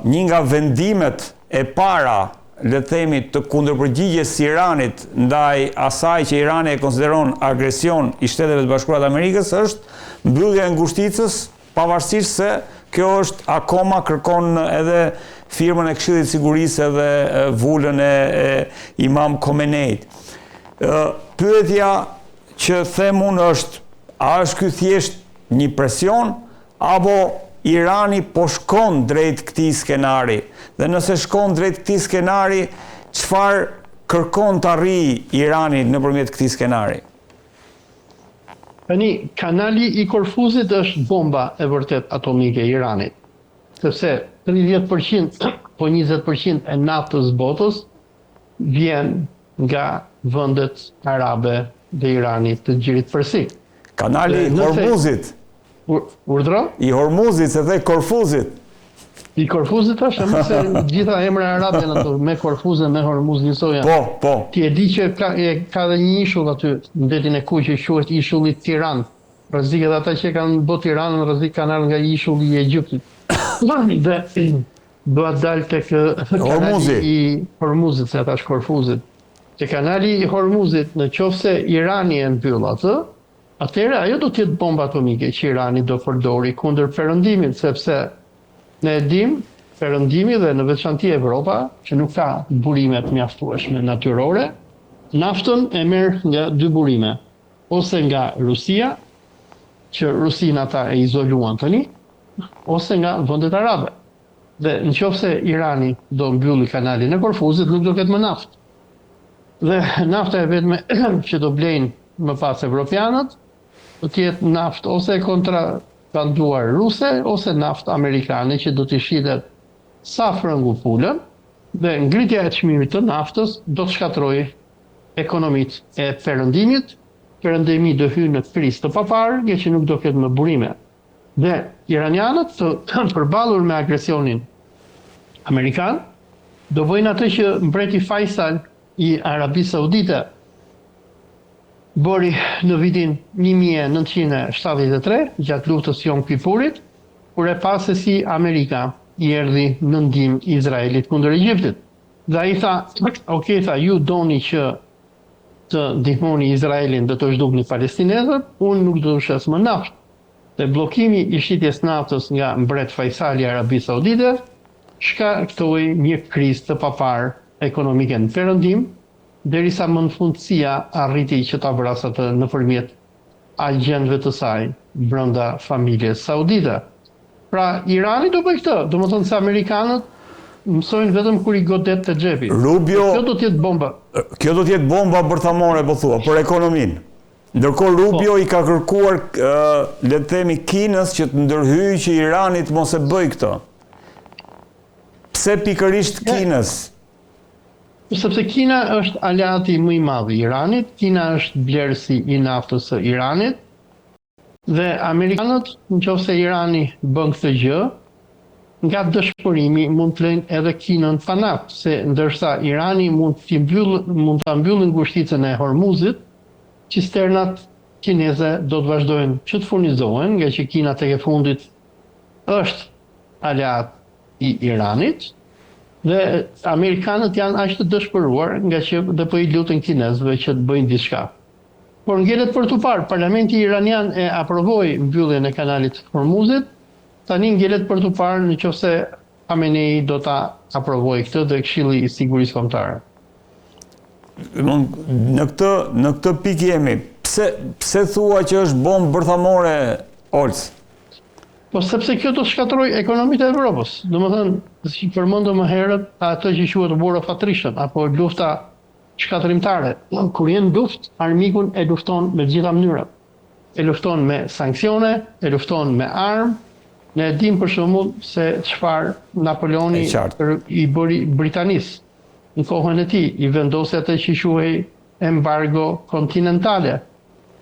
një nga vendimet e para, le të themi, të kundërpërgjigjes së Iranit ndaj asaj që Irani e konsideron agresion i Shteteve të Bashkuara të Amerikës është mbyllja e ngushticës, pavarësisht se kjo është akoma kërkon edhe firmën e Këshillit të Sigurisë edhe vulën e Imam Khomeneit. Pyetja që them unë është, a është ky thjesht një presion apo Irani po shkon drejt këtij skenari? Dhe nëse shkon drejt këtij skenari, çfarë kërkon të arrijë Irani nëpërmjet këtij skenari? Tani, kanali i Korfuzit është bomba e vërtet atomike e Iranit. Sepse 30%, po 20% e naftës botës vjen nga vendet arabe dhe Iranit të gjirit përsik. Kanali i Hormuzit. Urdhro? I Hormuzit, se the Korfuzit. I Korfuzit është, se gjitha emra arabe janë ato, me Korfuzin, me Hormuz njësoja. Po. Ti e di që ka dhe një ishull aty, në detin e kuj që quhet ishulli Tiran. Rrezik edhe ata që kanë bë Tiranën, rrezik kanë ardhur nga ishulli i Egjiptit. Dhe do të dalë tek kanali i Hormuzit, se ata është Korfuzit. Që kanali i Hormuzit, në qoftë se Irani e mbyll atë, atëherë ajo do të jetë bomba atomike që Irani do përdori kundër perëndimit, sepse ne e dim, perëndimi dhe në veçanti Evropa, që nuk ka burime të mjaftueshme natyrore, naftën e merr nga dy burime, ose nga Rusia, që Rusin ata e izoluan tani, ose nga vendet arabe. Dhe nëse Irani do mbylli kanalin e Korfuzit, nuk do ketë më naftë. Dhe nafta e vetme që do blejnë më pas evropianët, do të jetë naftë ose kontrabanduar ruse, ose naftë amerikane që do të shitet sa frëngu pulën, dhe ngritja e çmimit të naftës do të shkatërrojë ekonomitë e perëndimit. Perëndimi do hyjë në krizë të paparë, nga që nuk do ketë më burime. Dhe iranianët të përballur me agresionin amerikan, do bëjnë atë që mbreti Faisal i Arabisë Saudite bëri në vitin 1973, gjatë luftës Yom Kippurit, kur e pa se si Amerika i erdhi në ndihmë Izraelit kundër Egjiptit. Dhe ai tha, okay, ju doni që të ndihmoni Izraelin dhe të zhdukni palestinezët, unë nuk do të shes më naftë. Dhe bllokimi i shitjes naftës nga mbret Faisali i Arabisë Saudite shkaktoi një krizë të paparë ekonomike në perëndim, derisa më në fundësia arriti që ta vras atë nëpërmjet agjentëve të saj brenda familjes saudite. Pra, Irani do bëj këtë, domethënë se amerikanët mësojnë vetëm kur i godet të xhepi. Rubio, kjo do të jetë bomba. Kjo do të jetë bomba bërthamore, po thua, për ekonominë. Ndërkohë Rubio i ka kërkuar, le të themi, Kinës që të ndërhyjë që Irani të mos e bëj këtë. Pse pikërisht Kinës? Sepse Kina është aleati më i madh i Iranit, Kina është blerësi i naftës së Iranit, dhe amerikanët, nëse Irani bën këtë gjë, nga dëshpërimi mund të lënë edhe Kinën pa naftë, se ndërsa Irani mund ta mbyllë ngushticën e Hormuzit, cisternat kineze do të vazhdojnë që të furnizohen, nga që Kina tek e fundit është aleat i Iranit, dhe amerikanët janë aq të dëshpëruar nga që do po i lutën kinezëve që të bëjnë diçka. Por ngelet për tu parë, parlamenti iranian e aprovoi mbylljen e kanalit Hormuzit, tani ngelet për tu parë nëse Khamenei do ta aprovojë këtë dhe Këshilli i Sigurisë Kombëtare. Në këtë pikë jemi. Pse thua që është bombë bërthamore, Olc? Po sepse kjo do të shkatërrojë ekonomitë e Evropës. Domethënë, si përmendëm më herët, atë që quhet War of Attrition apo lufta shkatërimtare. Kur jenë luftë, armikun e lufton me të gjitha mënyrat. E lufton me sanksione, e lufton me armë. Ne dim për shembull se çfarë Napoleoni i bëri Britanisë. Në kohën e tij i vendosi atë që quhej embargo kontinentale.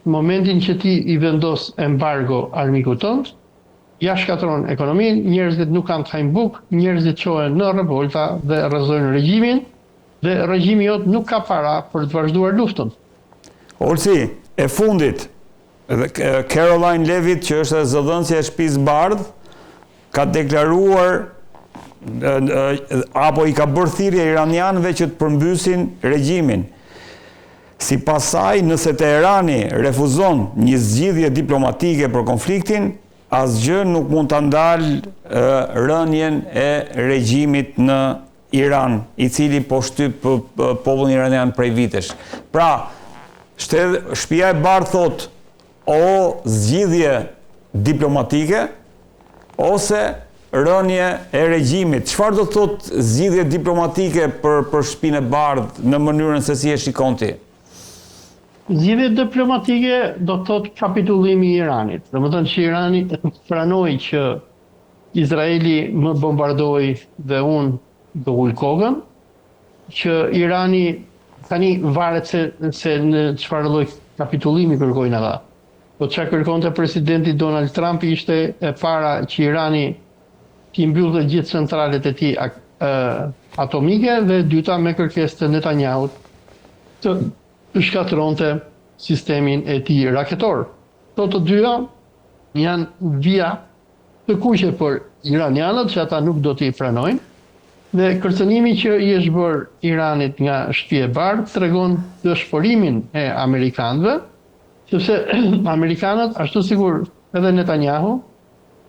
Në momentin që ti i vendos embargo armikut tënd, ja shkatron ekonominë, njerëzit nuk kanë të hajnë bukë, njerëzit çohen në revolta dhe rrezojnë regjimin, dhe regjimi jot nuk ka para për të vazhduar luftën. Olsi, e fundit, Caroline Levitt, që është zëdhënësja e Shtëpisë Bardhë, ka deklaruar apo i ka bërë thirrje iranianëve që të përmbysin regjimin. Sipas saj, nëse Teherani refuzon një zgjidhje diplomatike për konfliktin, asgjë nuk mund ta ndalë rënien e regjimit në Iran, i cili po shtyp popullin iranian prej vitesh. Pra, Shtëpia e Bardhë thot o zgjidhje diplomatike ose rënje e regjimit. Çfarë do të thotë zgjidhje diplomatike për Shtëpinë e Bardhë në mënyrën se si e shikon ti? Zgjidhje diplomatike do të thotë kapitullimi i Iranit. Domethënë që Irani pranoi që Izraeli më bombardoi dhe unë do ul kokën, që Irani tani varet se në çfarë lloj kapitullimi kërkojnë ata. Po çka kërkonte presidenti Donald Trump ishte e para që Irani t'i mbyllë gjithë centralet e tij atomike dhe dyta me kërkesë të Netanyahut të shkatërronte sistemin e tij raketor. Këto të dyja janë vija të kuqe për iranianët që ata nuk do t'i pranojnë. Dhe kërcënimi që i është bërë Iranit nga Shtëpia e Bardhë tregon dëshpërimin e amerikanëve, sepse amerikanët, ashtu sigur edhe Netanyahu,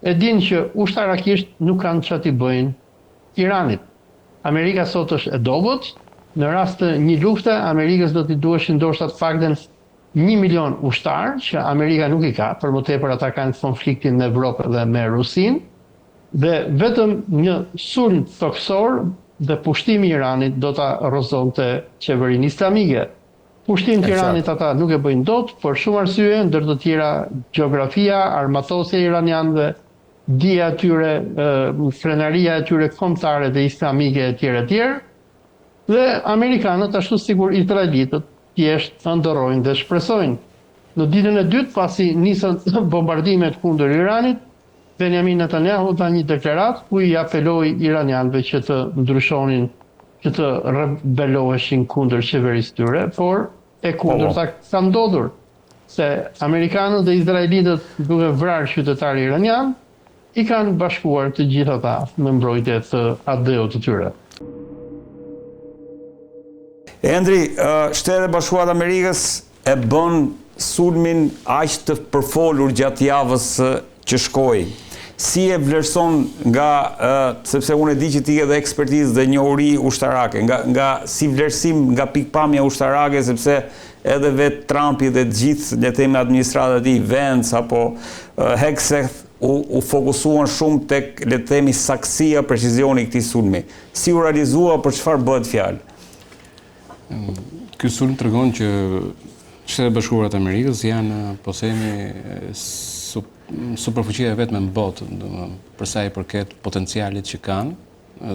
e dinë që ushtarakisht nuk kanë çfarë t'i bëjnë Iranit. Amerika sot është e dobët, në rast të një lufte, Amerikës do t'i duheshin ndoshta të paktën 1 milion ushtar, që Amerika nuk i ka, për më tepër ata kanë konfliktin në Evropë dhe me Rusinë, dhe vetëm një sulm toksor dhe pushtimi i Iranit do ta rrëzonte qeverinë islamike. Pushtim të Iranit ata nuk e bëjnë dot, për shumë arsye, ndër të tjera gjeografia, armatosja iranianëve, dija e tyre, frenaria e tyre kombëtare dhe islamike e tjerë. Dhe amerikanët, ashtu sigur izraelitët, thjesht ndërrojnë dhe shpresojnë. Në ditën e dytë, pasi nisën bombardimet kundër Iranit, Benjamin Netanyahu dha një deklarat ku i apeloi iranianëve që të ndryshonin, që të rebeloheshin kundër qeverisë tyre, por e kundërta ka ndodhur, se amerikanët dhe izraelitët duke vrarë qytetarë iranian, i kanë bashkuar të gjithë ata në mbrojtje të adeut të tyre. Endri, Shtetet e Bashkuara të Amerikës e bën sulmin aq të përfolur gjatë javës që shkoi. Si e vlerëson sepse unë e di që ti ke dhe ekspertizë dhe njohuri ushtarake, nga si vlerësim nga pikpamja ushtarake, sepse edhe vetë Trumpi dhe të gjithë, le të themi, administratat e tij, Vance apo Hegseth u fokusuan shumë tek, le të themi, saksia, precizioni i këtij sulmi. Si u realizua, për çfarë bëhet fjalë? Ky sulm tregon që Shtetet Bashkuara të Amerikës janë, po themi, superfuqia e vetme në botë, për sa i përket potencialit që kanë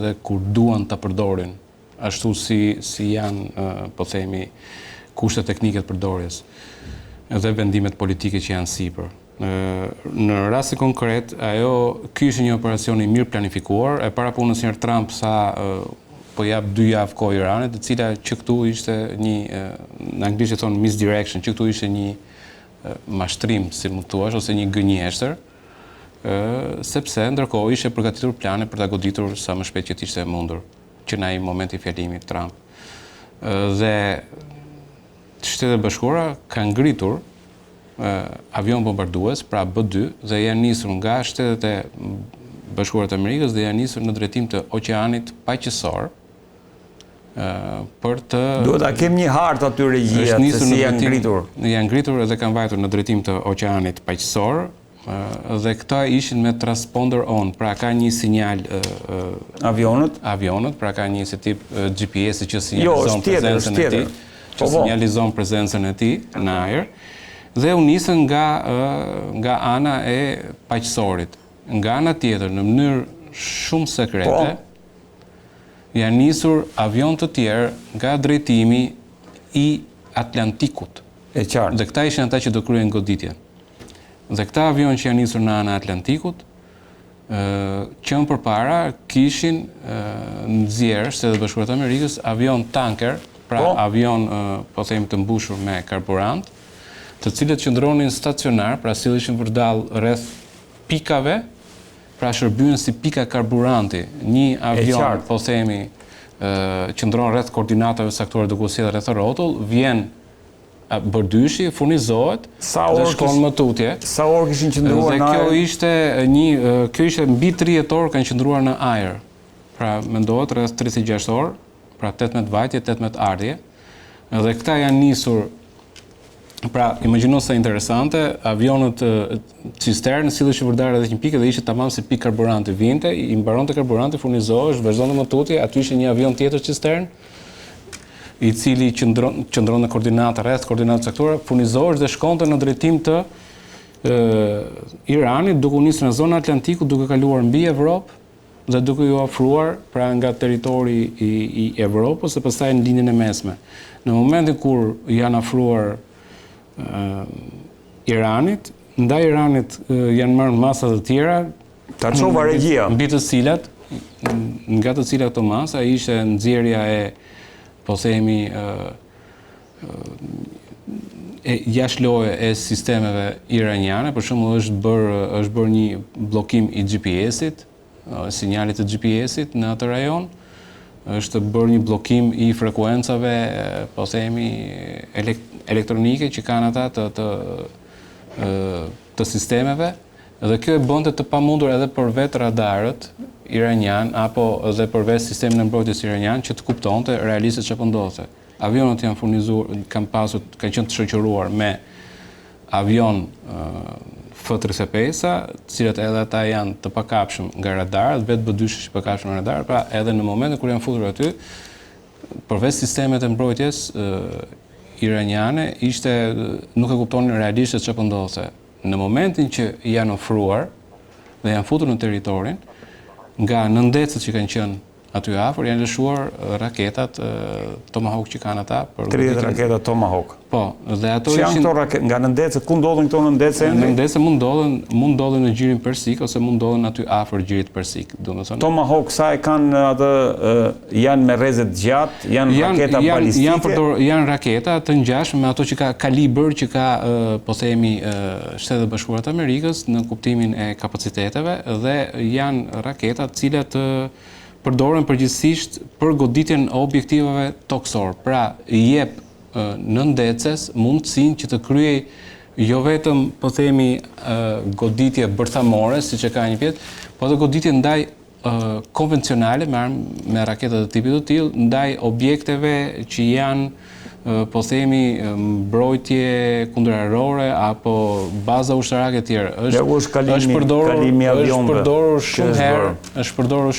dhe kur duan ta përdorin, ashtu si janë, po themi, kushtet teknike të përdorjes dhe vendimet politike që janë sipër. Në rastin konkret, ky ishte një operacion i mirë planifikuar. E para punës njërë Trump sa po jap 2 javë kohë Iranit, e cila që këtu ishte një, në anglisht e thonë misdirection, që këtu ishte një mashtrim, si mund të thuash, ose një gënjeshtër, sepse ndërkohë ishte përgatitur plane për ta goditur sa më shpejt që t'ishte mundur, që në ai moment i fjalimit Trump. Dhe Shtetet Bashkuara kanë ngritur avion bombardues, pra B-2, dhe janë nisur nga Shtetet e Bashkuara të Amerikës dhe janë nisur në drejtim të oqeanit paqësor për të... Duhet ta kem një hartë aty regjia se si janë ngritur. Janë ngritur dhe kanë vajtur në drejtim të oqeanit paqësor dhe këta ishin me transponder on, pra ka një sinjal avionët, pra ka një si tip GPS që sinjalizon prezencën e tij, që sinjalizon prezencën e tij në ajër, dhe u nisën nga ana e paqësorit. Nga ana tjetër, në mënyrë shumë sekrete, janë nisur avion të tjerë nga drejtimi i Atlantikut. E qartë. Dhe këta ishin ata që do kryejnë goditjen. Dhe këta avion që janë nisur në ana e Atlantikut, që më përpara kishin nxjerrë Shtetet Bashkuara të Amerikës avion tanker, pra avion po themi të mbushur me karburant, të cilët qëndronin stacionar, pra sillesin vërdall rreth pikave, pra shërbyen si pika karburanti. Një avion, po themi, qëndron rreth koordinatave saktuar duke u sjellë rreth rrotull, vjen bërdyshi, furnizohet dhe shkon më tutje. Sa orë kishin qëndruar në ajër? Kjo ishte mbi 30 orë kanë qëndruar në ajër. Pra mendohet rreth 36 orë, pra 18 vajtje, 18 ardhje. Dhe këta janë nisur. Pra, imagjino sa interesante, avionët cisternë silleshin vërdar edhe një pikë dhe ishte tamam si pikë karburanti. Vinte, i mbaronte karburanti, furnizohesh, vazhdonte më tutje, aty ishte një avion tjetër cistern, i cili qëndron në koordinatë rreth koordinatë caktuara, furnizohesh dhe shkonte në drejtim të Iranit, duke u nisur në zonën e Atlantikut, duke kaluar mbi Evropë dhe duke ju ofruar pra nga territori i Evropës dhe pastaj në linjën e mesme. Në momentin kur janë afruar Iranit, ndaj Iranit janë marrë masa të tjera, Tarçova regjia, mbi të cilat, nga të cilat këto masa ishte nxjerrja e, po themi, e jashtëloje e sistemeve iraniane. Për shembull është bërë një bllokim i GPS-it, sinjalit të GPS-it në atë rajon. Është bërë një bllokim i frekuencave, po themi, elektronike që kanë ata të sistemeve, dhe kjo e bënte të pamundur edhe për vetë radarët iranian apo edhe për vetë sistemin e mbrojtjes iranian që të kuptonte realisht çfarë po ndodhte. Avionët janë furnizuar, kanë qenë të shoqëruar me avion F-35-a, të cilët edhe ata janë të pakapshëm nga radarët, vetë B-2 është i pakapshëm nga radarët, pra edhe në momentin kur janë futur aty, përveç sistemet e mbrojtjes iraniane, nuk e kuptonin realisht çfarë po ndodhte. Në momentin që janë ofruar dhe janë futur në territorin, nga nëndecët që kanë qenë aty afër, janë lëshuar raketat Tomahawk që kanë ata. 30 raketa Tomahawk. Po, dhe ato ishin... Që janë këto nga nëndecët? Ku ndodhen këto nëndecët? Nëndecët mund ndodhen në gjirin persik, ose mund ndodhen aty afër gjirit persik. Tomahawk sa e kanë atë, janë me rrezet gjatë, janë raketa balistike? Janë raketa të ngjashme me ato që ka kalibër, që ka, po themi, Shtetet Bashkuara të Amerikës në kuptimin e kapaciteteve, dhe janë raketa të cilat përdoren përgjithsisht për goditjen e objektivave toksor. Pra, i jep nëndeces mundësinë që të kryej jo vetëm, po themi, goditje bërthamore, siç e ka një pjesë, po edhe goditje ndaj konvencionale me raketat të tipit të tillë, ndaj objekteve që janë, po themi, mbrojtje kundërarore apo baza ushtarake të tjera. Është përdorur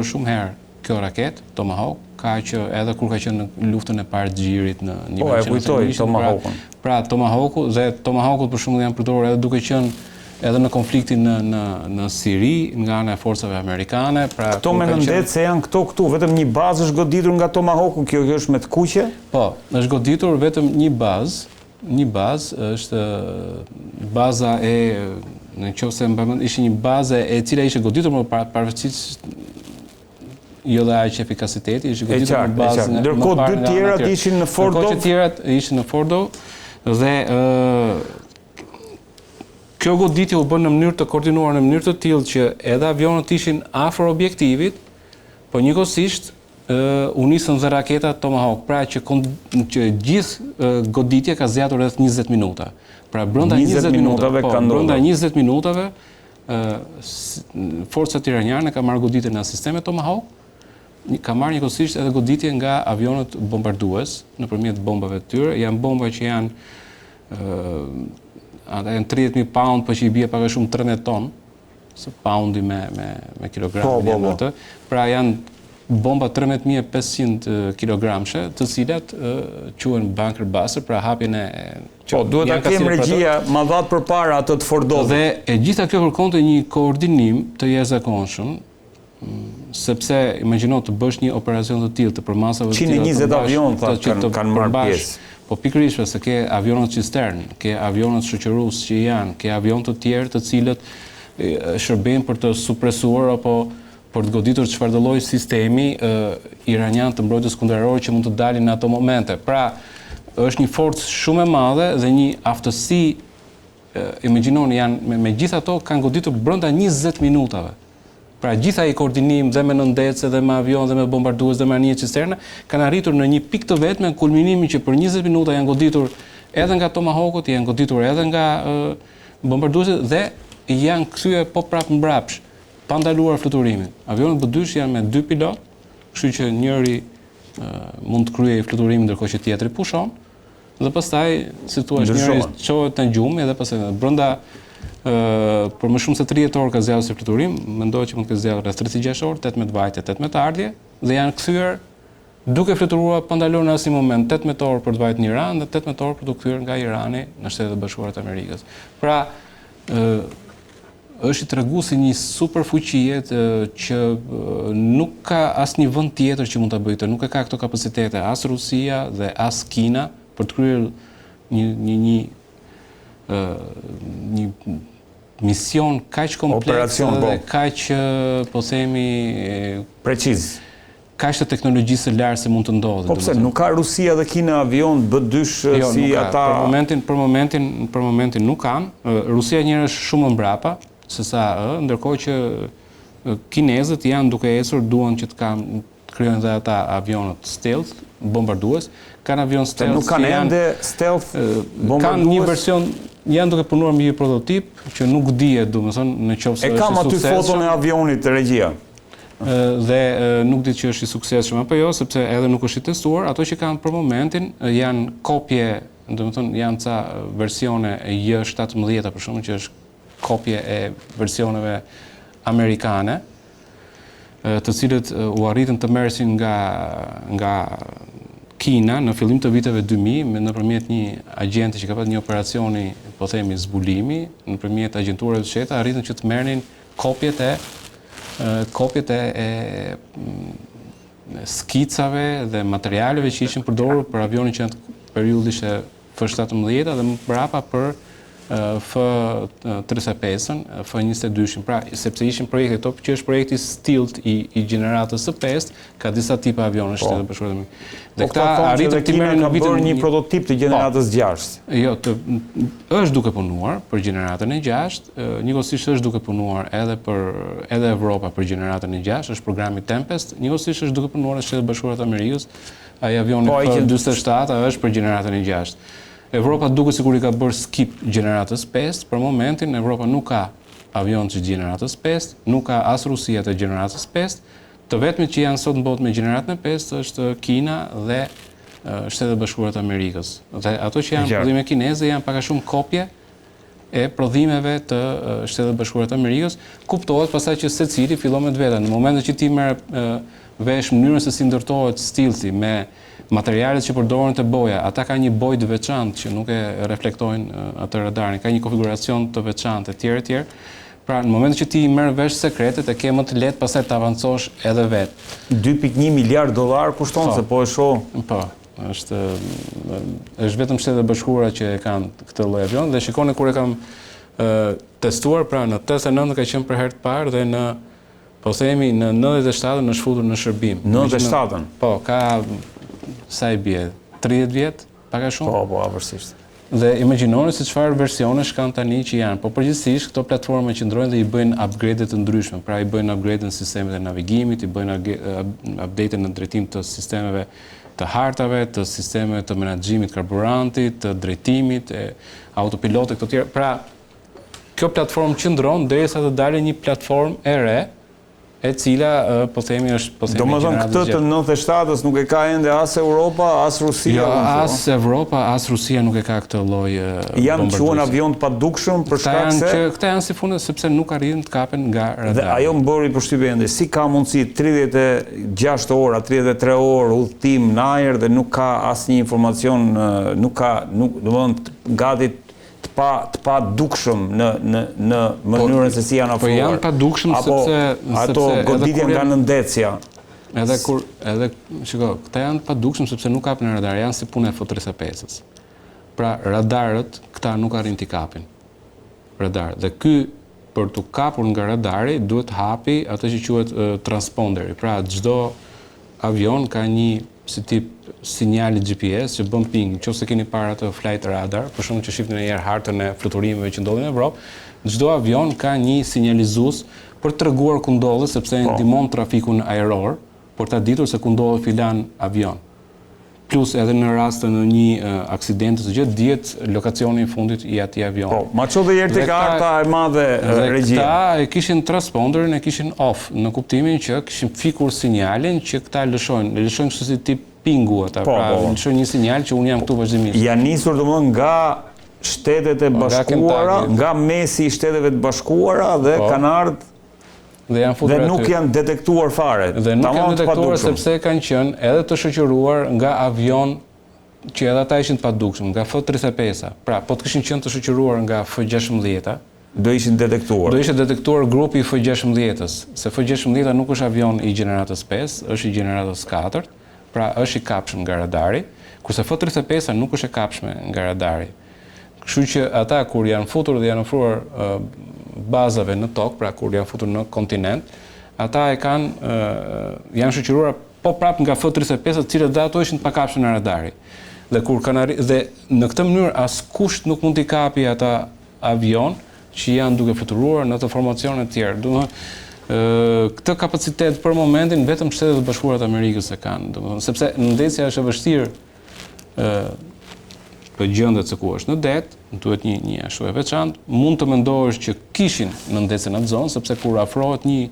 shumë herë kjo raket, Tomahawk, ka që edhe kur ka qenë në luftën e parë të xhirit në Po, e kujtoj Tomahawkun. Pra Tomahawku dhe Tomahawkut për shembull janë përdorur edhe duke qenë edhe në konfliktin në Siri nga ana e forcave amerikane. Pra Këto me nëndet se janë këtu, vetëm një bazë është goditur nga Tomahawku, kjo është me të kuqe? Po, është goditur vetëm një bazë është baza e, në qoftë se ishte një bazë e cila ishte goditur më pavarësisht jo dhe aq efikasiteti, ishte goditur në bazë. Ndërkohë dy tjerat ishin në Fordo. Ndërkohë të tjerat ishin në Fordo dhe kjo goditje u bën në mënyrë të koordinuar në mënyrë të tillë që edhe avionët ishin afër objektivit, po njëkohësisht u nisën dhe raketat Tomahawk, pra që gjithë goditja ka zgjatur rreth 20 minuta. Pra brenda 20 minutave forcat iraniane ka marrë goditje nga sistemi Tomahawk, ka marrë njëkohësisht edhe goditje nga avionët bombardues nëpërmjet bombave të tyre. Janë bomba që janë ata janë 30.000 pound, po që i bie pak a shumë 13 ton, se poundi me kilogram janë atë. Pra janë bomba 13.500 kilogramshe, të cilat quhen bunker buster, pra hapjen e Po, duhet ta kem regjia ma dhat përpara atë të Fordovit. Dhe e gjitha kjo kërkonte një koordinim të jashtëzakonshëm, sepse imagjino të bësh një operacion të tillë të përmasave të 120 avion kanë marrë pjesë. Po pikërisht se ke avionët cistern, ke avionët shoqërues që janë, ke avion të tjerë të cilët shërbejnë për të supresuar apo për të goditur çfarëdo lloj sistemi iranian të mbrojtjes kundërore që mund të dalin në ato momente. Pra, është një forcë shumë e madhe dhe një aftësi, imagjinoni janë me gjithë ato kanë goditur brenda 20 minutave. Pra gjitha i koordinim dhe me nëndece dhe me avion dhe me bombardues dhe me anije cisterne kanë arritur në një pikë të vetme kulminimin që për 20 minuta janë goditur edhe nga Tomahawkut, janë goditur edhe nga bombarduesit dhe janë kthyer po prapë mbrapsh, pa ndaluar fluturimin. Avionët B2 janë me 2 pilot, kështu që njëri mund të kryejë fluturimin ndërkohë që tjetri pushon dhe pastaj si thua njëri çohet në gjumë dhe pastaj brenda për më shumë se 30 orë ka zgjatur si fluturim, mendoj që mund të ketë zgjatur rreth 36 orë, 18 vajte, 18 ardhje dhe janë kthyer duke fluturuar pa ndaluar në asnjë moment 18 orë për të vajtur në Iran dhe 18 orë për të kthyer nga Irani në Shtetet e Bashkuara të Amerikës. Pra, është i treguesi një superfuqie që nuk ka asnjë vend tjetër që mund ta bëjë këtë, nuk e ka këto kapacitete as Rusia dhe as Kina për të kryer një mision kaq kompleks dhe kaq po themi preciz. Kaq të teknologjisë së lartë se mund të ndodhë. Po pse nuk ka Rusia dhe Kina avion B2 si ata? Për momentin nuk kanë. Rusia njëherë është shumë mbrapa se sa ndërkohë që kinezët janë duke ecur, duan që të krijojnë dhe ata avionët stealth, bombardues, kanë avion stealth. Nuk kanë ende stealth bombardues. Kanë një version, janë duke punuar me një prototip që nuk dihet, domethënë, në qoftë se është i suksesshëm. E kam aty foton e avionit të regjia. Dhe nuk ditë që është i suksesshëm apo jo, sepse edhe nuk është i testuar. Ato që kanë për momentin janë kopje, domethënë janë ca versione J-17 për shkakun që është kopje e versioneve amerikane, të cilët u arritën të merresin nga Kina në fillim të viteve 2000 nëpërmjet një agjenti që ka pasur një operacioni, po themi zbulimi, nëpërmjet agjenturave të fshehta arritën që të merrnin kopjet e skicave dhe materialeve që ishin përdorur për avionin që janë periudhisht F-17 dhe më brapa për F-35-ën, F-22-shin. Pra, sepse ishin projekte top që është projekti stealth i gjeneratës së 5, ka disa tipa avionësh Shtetet e Bashkuara të Amerikës. Dhe këta arritën të merren në vitin një prototip të gjeneratës 6. Jo, është duke punuar për gjeneratën e 6, njëkohësisht është duke punuar edhe Evropa për gjeneratën e 6, është programi Tempest, njëkohësisht është duke punuar në Shtetet e Bashkuara të Amerikës, ai avioni F-47 është për gjeneratën e 6. Evropa duket sikur i ka bërë skip gjeneratës 5, për momentin Evropa nuk ka avion të gjeneratës 5, nuk ka as Rusia të gjeneratës 5, të vetmit që janë sot në botë me gjeneratën e 5 është Kina dhe Shtetet e Bashkuara të Amerikës. Dhe ato që janë prodhime kineze janë pak a shumë kopje e prodhimeve të Shtetet e Bashkuara të Amerikës, kuptohet pastaj që secili fillon me vetë. Në momentin që ti merr vesh mënyrën se si ndërtohet stilsi me materialet që përdoren të boja, ata ka një bojë të veçantë që nuk e reflektojnë atë radarin, ka një konfiguracion të veçantë etj etj. Pra në momentin që ti i merr vesh sekretet e ke më të lehtë pastaj të avancosh edhe vet. 2.1 miliard dollar kushton se po e shoh. Po. Është vetëm Shtetet e Bashkuara që e kanë këtë lloj avion dhe shikoni kur e kam testuar, pra në 89 ka qenë për herë të parë dhe në po themi në 97 në shfutur në shërbim. 97-ën. Po, ka sa i bie 30 vjet, pak a shumë. Po, avërsisht. Dhe imagjinoni se çfarë versionesh kanë tani që janë. Po përgjithsisht këto platforma qëndrojnë dhe i bëjnë upgrade të ndryshme, pra i bëjnë upgrade në sistemet e navigimit, i bëjnë update në drejtim të sistemeve të hartave, të sistemeve të menaxhimit karburantit, të drejtimit, autopilote këto tjera. Pra, kjo platformë qëndron derisa të dalë një platformë e re, e cila po themi është domethënë këtë të 97-s nuk e ka ende as Europa, as Rusia. Jo, as Europa, as Rusia nuk e ka këtë lloj janë quhen avion të padukshëm për shkak se këta janë si funde sepse nuk arrin të kapen nga radari. Dhe ajo më bëri përshtypje ende, si ka mundësi 36 ora, 33 orë udhëtim në ajër dhe nuk ka asnjë informacion, domethënë gati të pa dukshëm në mënyrën se si janë afruar. Po janë pa dukshëm sepse ato goditja nga nëndecja. Edhe shiko, këta janë pa dukshëm sepse nuk kapin në radar, janë si punë e F-35-s. Pra radarët këta nuk arrin t'i kapin. Radar. Dhe ky për t'u kapur nga radari duhet hapi atë që quhet transponderi. Pra çdo avion ka një si tip sinjali GPS që bën ping, nëse keni parë atë flight radar, për shkak që shifni ndonjëherë hartën e fluturimeve që ndodhin në Evropë, çdo avion ka një sinjalizues për treguar ku ndodhet, sepse ndihmon trafikun ajror, për ta ditur se ku ndodhet filan avion. Plus edhe në rast të një aksidenti të gjë dihet lokacioni i fundit i atij avioni. Po, ma ço dhe herë tek harta e madhe regjia. Këta e kishin transponderin, e kishin off, në kuptimin që kishin fikur sinjalin që këta lëshojnë kështu si tip pingu ata, pra lëshojnë një sinjal që unë jam këtu vazhdimisht. Janë nisur domethënë nga Shtetet e Bashkuara, nga mesi i Shteteve të Bashkuara dhe kanë ardhur dhe nuk janë detektuar fare. Dhe nuk janë detektuar sepse kanë qenë edhe të shoqëruar nga avion që edhe ata ishin të padukshëm, nga F-35-a. Pra, po të kishin qenë të shoqëruar nga F-16-a, do ishin detektuar. Do ishte detektuar grupi i F-16-s, se F-16-a nuk është avion i gjeneratës 5, është i gjeneratës 4, pra është i kapshëm nga radari, kurse F-35-a nuk është e kapshme nga radari. Kështu që ata kur janë futur dhe janë ofruar bazave në tokë, pra kur janë futur në kontinent, ata janë shoqëruar po prapë nga F-35, të cilët dhe ato ishin të pakapshme në radari. Dhe kur dhe në këtë mënyrë askush nuk mund t'i kapi ata avion që janë duke fluturuar në të formacione të tjerë. Domethënë, këtë kapacitet për momentin vetëm Shtetet e Bashkuara të Amerikës e kanë, domethënë, sepse ndesja është e vështirë për gjendet se ku është në det, duhet një ashtu e veçantë, mund të mendohesh që kishin në ndesën atë zonë, sepse kur afrohet një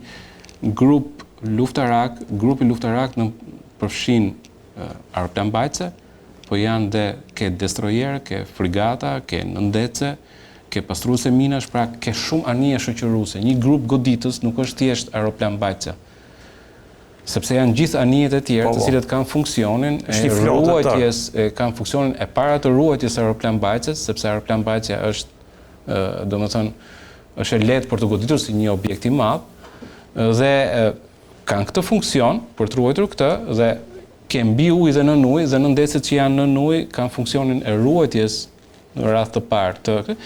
grupi luftarak në përfshin aeroplanbajtëse, po janë dhe ke destrojere, ke frigata, ke nëndece, ke pastruese minash, pra ke shumë anije shoqëruese. Një grup goditës nuk është thjesht aeroplanbajtëse, sepse janë gjithë anijet e tjerë të cilët kanë funksionin e ruajtjes, kanë funksionin e para të ruajtjes aeroplanbajtëses, sepse aeroplanbajtësia është, domethënë, është e lehtë për të goditur si një objekt i madh, dhe kanë këtë funksion për të ruajtur këtë dhe ke mbi ujë dhe nën ujë, dhe nëndecet që janë nën ujë kanë funksionin e ruajtjes në radhë të parë të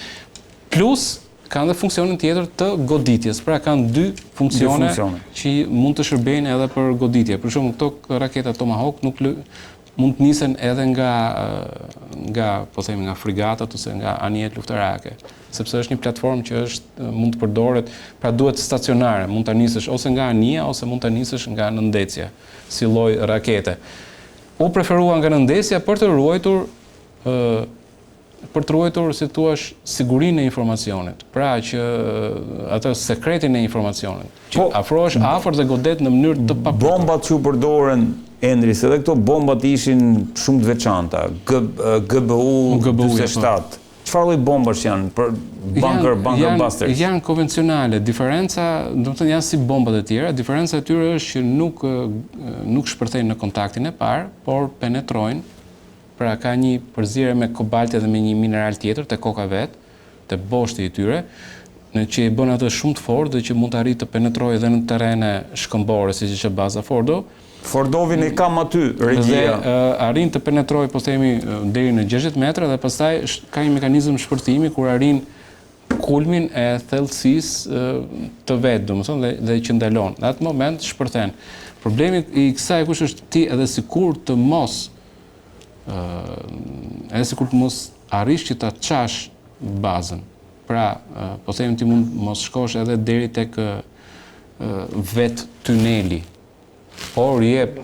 plus kanë dhe funksionin tjetër të goditjes. Pra kanë dy funksione që mund të shërbejnë edhe për goditje. Për shembull, këto raketa Tomahawk nuk mund të nisen edhe nga po themi nga frigatat ose nga anijet luftarake, sepse është një platformë që mund të përdoret, pra duhet stacionare, mund ta nisësh ose nga anija ose mund ta nisësh nga nëndecja, si lloj rakete. U preferua nga nëndecja për të ruajtur, si thua, sigurinë e informacionit. Pra që atë sekretin e informacionit. Që afrohesh afër dhe godet në mënyrë të papërshtatshme. Bombat që u përdoren, Endris, edhe këto bombat ishin shumë të veçanta. GBU 47. Çfarë lloj bombash janë për bunker busters? Janë konvencionale. Diferenca, do të thënë janë si bombat e tjera, diferenca e tyre është që nuk shpërthejnë në kontaktin e parë, por penetrojnë. Pra ka një përzierje me kobalti dhe me një mineral tjetër te koka vet, te boshti i tyre, në që i bën atë shumë të fortë dhe që mund të arrijë të penetrojë edhe në terrene shkëmbore, siç është baza Fordo. Fordovin e kam aty, regjia. Dhe arrin të penetrojë, po themi, deri në 60 metra dhe pastaj ka një mekanizëm shpërtimi kur arrin kulmin e thellësisë të vet, domethënë dhe që ndalon. Në atë moment shpërthen. Problemi i kësaj kush është ti edhe sikur të mos arrish që ta çash bazën. Pra, po themi ti mund mos shkosh edhe deri tek vet tuneli. Por jep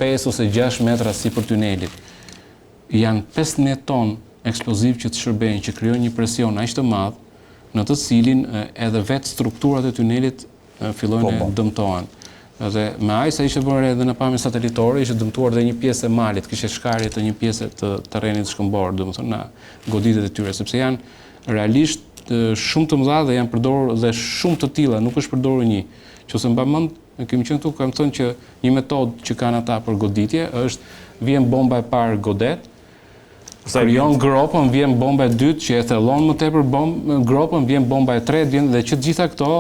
5 ose 6 metra sipër tunelit. Janë 15 ton eksploziv që të shërbejnë, që krijojnë një presion aq të madh, në të cilin edhe vetë strukturat e tunelit fillojnë të dëmtohen. Dhe me aq sa ishte bërë edhe në pamje satelitore, ishte dëmtuar edhe një pjesë e malit, kishte shkarje të një pjesë të terrenit shkëmbor, domethënë në goditjet e tyre, sepse janë realisht shumë të mëdha dhe janë përdorur dhe shumë të tilla, nuk është përdorur një. Qose mba mend, kemi qenë këtu, kam thënë që një metodë që kanë ata për goditje është vjen bomba e parë godet, krijon gropën, vjen bomba e dytë që e thellon më tepër gropën, vjen bomba e tretë, vjen dhe që të gjitha këto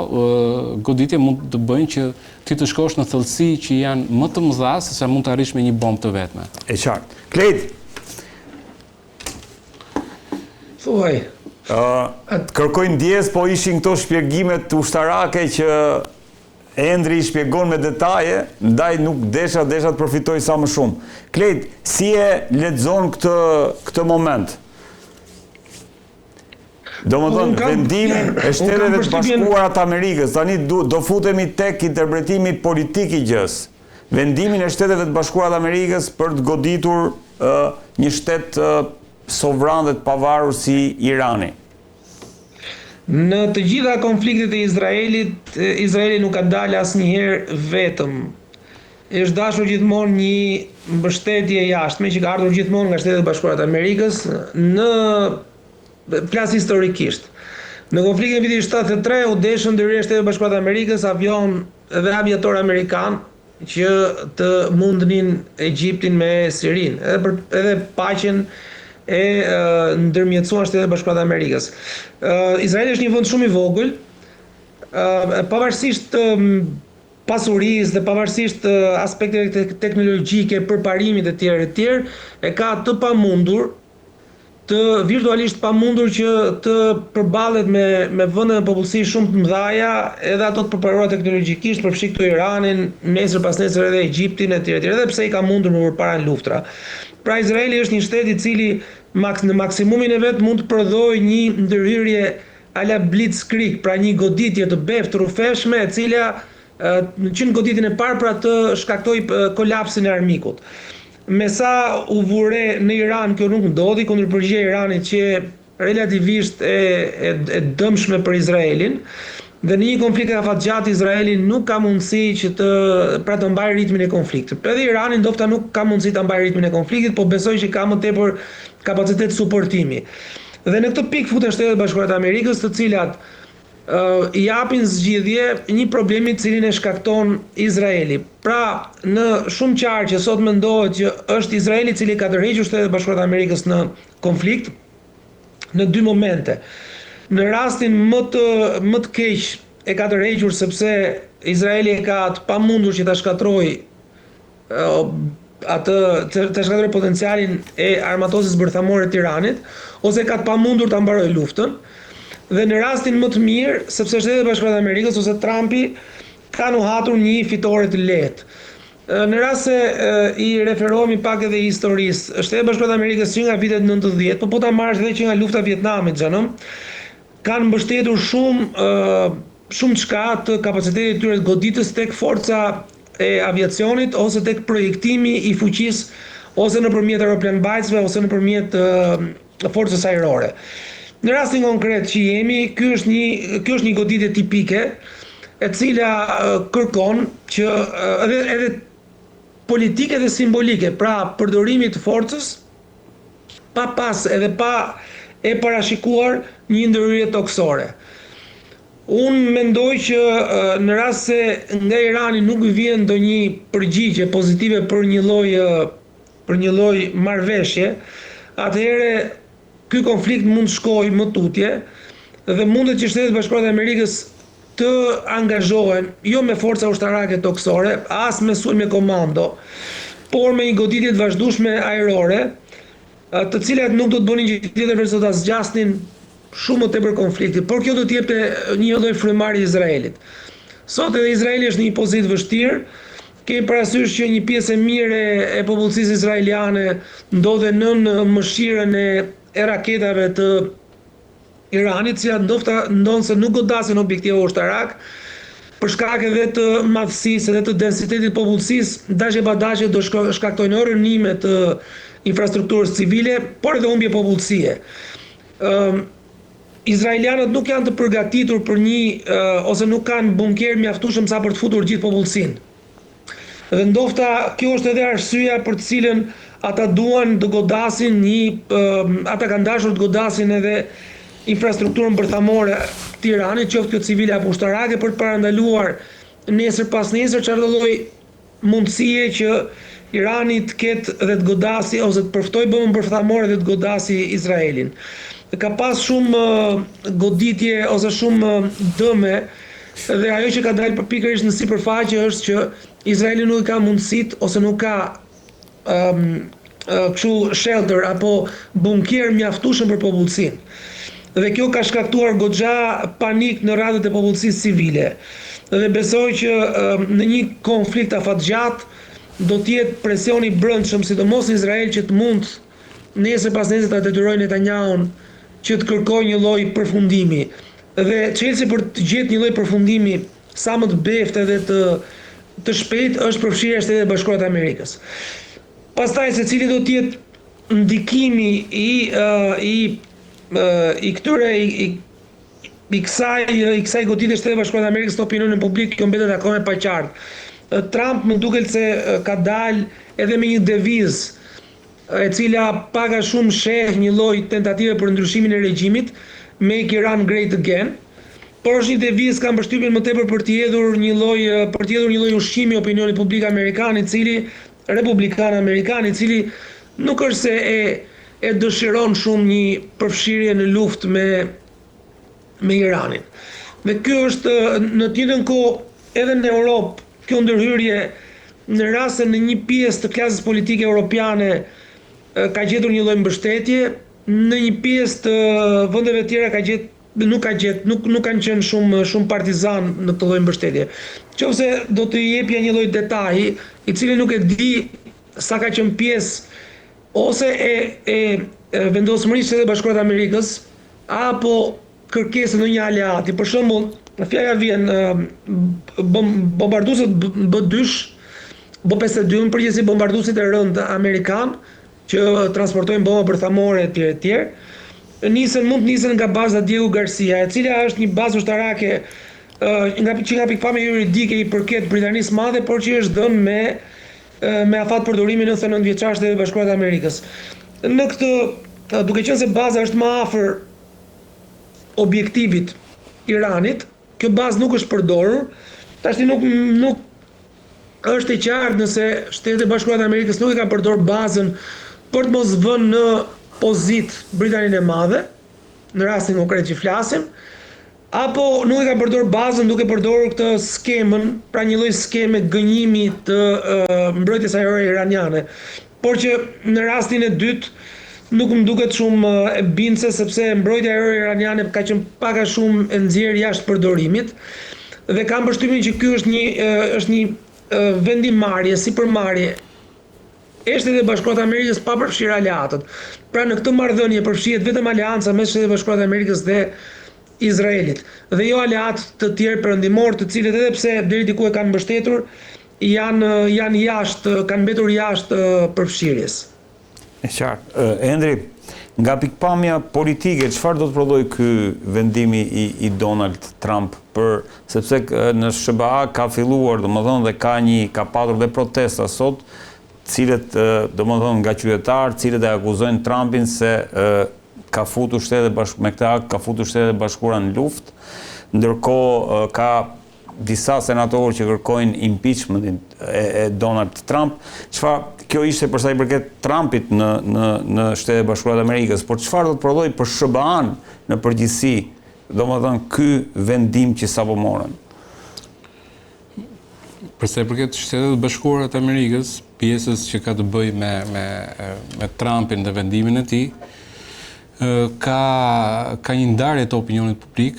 goditje mund të bëjnë që ti të shkosh në thellësi që janë më të mëdha se sa mund të arrish me një bombë të vetme. E qartë. Klejt. Thuaj. Kërkoj ndjes, po ishin këto shpjegimet ushtarake që Endri i shpjegon me detaje, ndaj nuk desha të përfitoj sa më shumë. Klejt, si e lexon këtë moment? Domethënë, vendimin e Shteteve të Bashkuara të Amerikës, tani do futemi tek interpretimi politik i gjës. Vendimin e Shteteve të Bashkuara të Amerikës për të goditur një shtet sovran dhe të pavarur si Irani. Në të gjitha konfliktet e Izraelit, Izraeli nuk ka dalë asnjëherë vetëm. Është dashur gjithmonë një mbështetje jashtme që ka ardhur gjithmonë nga Shtetet e Bashkuara të Amerikës në plas historikisht. Në konfliktin e vitit 73 u deshën ndërhyrje Shtetet e Bashkuara të Amerikës avion dhe aviator amerikan që të mundnin Egjiptin me Sirinë, edhe paqen e ndërmjetësuar Shtetet e Bashkuara të Amerikës. Izraeli është një vend shumë i vogël, pavarësisht pasurisë dhe pavarësisht aspekteve teknologjike, përparimit e tjerë, e ka të pamundur, virtualisht pamundur që të përballet me vende me popullsi shumë të mëdha, edhe ato të përparuara teknologjikisht, përfshi këtu Iranin, nesër pas nesër edhe Egjiptin e tjerë, edhe pse i ka mundur më përpara në luftra. Pra Izraeli është një shtet i cili në maksimumin e vet mund të prodhojë një ndërhyrje ala blitzkrieg, pra një goditje të beftë rrufeshme e cila që në goditjen e parë pra të shkaktoi kolapsin e armikut. Me sa u vure në Iran, kjo nuk ndodhi, kundërpërgjigje e Iranit që relativisht e dëmshme për Izraelin, dhe në një konflikt e afatgjatë Izraeli nuk ka mundësi që të mbajë ritmin e konfliktit. Edhe Irani ndofta nuk ka mundësi ta mbajë ritmin e konfliktit, po besoj që ka më tepër kapacitet suportimi. Dhe në këtë pikë futen Shtetet e Bashkuara të Amerikës, të cilat i japin zgjidhje një problemi të cilin e shkakton Izraeli. Pra, në shumë qarë që sot mendohet që është Izraeli i cili ka tërhequr Shtetet e Bashkuara të Amerikës në konflikt, në dy momente. Në rastin më të keq e ka tërhequr sepse Izraeli ka të pamundur që ta shkatrojë potencialin e armatosjes bërthamore të Iranit, ose ka të pamundur ta mbarojë luftën. Dhe në rastin më të mirë, sepse Shtetet e Bashkuara të Amerikës ose Trumpi kanë uhatur një fitore të lehtë. Në rast se i referohemi pak edhe historisë, Shtetet e Bashkuara të Amerikës që nga vitet 90, po ta marrësh edhe që nga lufta e Vietnamit, kanë mbështetur shumë çka të kapacitetit tyre të goditës tek forca e aviacionit ose tek projektimi i fuqisë ose nëpërmjet aeroplanbajtësve ose nëpërmjet forcës ajrore. Në rastin konkret që jemi, ky është një goditje tipike e cila kërkon që edhe politike dhe simbolike, pra përdorimi të forcës pa pas edhe pa e parashikuar një ndërhyrje toksore. Unë mendoj që në rast se nga Irani nuk i vjen ndonjë përgjigje pozitive për një lloj marrëveshje, atëherë ky konflikt mund të shkojë më tutje dhe mundet që Shtetet Bashkuara të Amerikës të angazhohen jo me forca ushtarake toksore, as me sulme komando, por me një goditje të vazhdueshme ajrore, të cilat nuk do të bënin gjë tjetër veç se ta zgjasnin shumë më tepër konflikti, por kjo do të jepte një lloj frymarrje Izraelit. Sot edhe Izraeli është në një pozitë vështirë, kemi parasysh që një pjesë e mirë e popullsisë izraeliane ndodhe nën mëshirën e raketave të Iranit, që ndonë se nuk godasin objektive ushtarak, për shkak edhe të madhësisë edhe të densitetit popullsisë, dashje pa dashje do shkaktojnë orë rënime të infrastrukturës civile, por edhe humbje popullsie. Izraelianët nuk janë të përgatitur për ose nuk kanë bunker mjaftueshëm sa për të futur gjithë popullsinë. Dhe ndoshta kjo është edhe arsyeja për të cilën ata duan të godasin ata kanë dashur të godasin edhe infrastrukturën bërthamore të Iranit, qoftë kjo civile apo ushtarake, për të parandaluar nesër pas nesër çfarëdo lloj mundësie që Irani të ketë dhe të godasi ose të përftoj bombën bërthamore dhe të godasi Izraelin. Ka pas shumë goditje ose shumë dëme dhe ajo që ka dalë pikërisht në sipërfaqe është që Izraeli nuk ka mundësitë ose nuk ka kështu shelter apo bunker mjaftueshëm për popullsinë. Dhe kjo ka shkaktuar goxha panik në radhët e popullsisë civile. Dhe besoj që në një konflikt afatgjat do të jetë presioni brendshëm, sidomos në Izrael, që të mund nesër pas nesër ta detyrojë Netanyahu që të kërkojë një lloj përfundimi. Dhe çelësi për të gjetë një lloj përfundimi sa më të beftë dhe të shpejtë është përfshirja e Shtetet Bashkuara të Amerikës. Pastaj se cili do të jetë ndikimi i kësaj goditje Shtetet Bashkuara të Amerikës në opinionin publik, kjo mbetet akoma e paqartë. Trump më duket se ka dalë edhe me një devizë e cila pak a shumë sheh një lloj tentative për ndryshimin e regjimit, Make Iran Great Again, por është një devizë kam përshtypjen më tepër për të hedhur një lloj ushqimi opinionit publik amerikan, republikan amerikan, i cili nuk është se e dëshiron shumë një përfshirje në luftë me Iranin. Dhe kjo është në të njëjtën kohë edhe në Europë, kjo ndërhyrje në rast se në një pjesë të klasës politike europiane ka gjetur një lloj mbështetje, në një pjesë të vendeve tjera nuk kanë qenë shumë partizan në këtë lloj mbështetje. Qofse do të jepja një lloj detaji, i cili nuk e di sa ka qenë pjesë ose e vendosmërisë së Shtetit Bashkuar të Amerikës apo kërkesë në një aleati. Për shembull, fjala vjen bombarduesit B-2, B-52, në përgjithësi bombarduesit e rëndë amerikan që transportojnë bomba bërthamore etj. Mund të nisen nga baza Diego Garcia, e cila është një bazë ushtarake që nga pikpamja juridike i përket Britanisë së Madhe, por që është dhënë me afat përdorimi 99 vjeçar Shtetet Bashkuara të Amerikës. Në këtë, duke qenë se baza është më afër objektivit Iranit, kjo bazë nuk është përdorur. Tashti nuk është e qartë nëse Shtetet Bashkuara të Amerikës nuk e kanë përdorur bazën për të mos vënë në pozitë Britaninë e Madhe, në rastin konkret që flasim, apo nuk e kanë përdorur bazën duke përdorur këtë skemën, pra një lloj skeme gënjimi të mbrojtjes ajrore iraniane. Por që në rastin e dytë nuk më duket shumë e bindse, sepse mbrojtja ajrore iraniane ka qenë pak a shumë e nxjerrë jashtë përdorimit dhe kam përshtypjen që ky është një vendimarrje, sipërmarrje e Shtetit Bashkuar të Amerikës pa përfshirë aleatët. Pra në këtë marrëdhënie përfshihet vetëm aleanca mes Shtetit Bashkuar të Amerikës dhe Izraelit, dhe jo aleatë të tjerë perëndimor, të cilët edhe pse deri diku e kanë mbështetur, janë jashtë, kanë mbetur jashtë përfshirjes. E qartë. Endri, nga pikpamja politike, çfarë do të prodhojë ky vendimi i Donald Trump sepse në SBA ka filluar, domethënë, dhe ka patur dhe protesta sot, cilët domethënë nga qytetarë, cilët e akuzojnë Trumpin se ka futur me këtë akt ka futur Shtetet e Bashkuara në luftë, ndërkohë ka disa senatorë që kërkojnë impeachmentin e Donald Trump. Kjo ishte për sa i përket Trumpit në Shtetet e Bashkuara të Amerikës, por çfarë do të prodhoi për SBA-n në përgjithësi, domethënë ky vendim që sapo morën? Për sa i përket Shtetet e Bashkuara të Amerikës, pjesës që ka të bëjë me Trumpin dhe vendimin e tij, ka një ndarje të opinionit publik,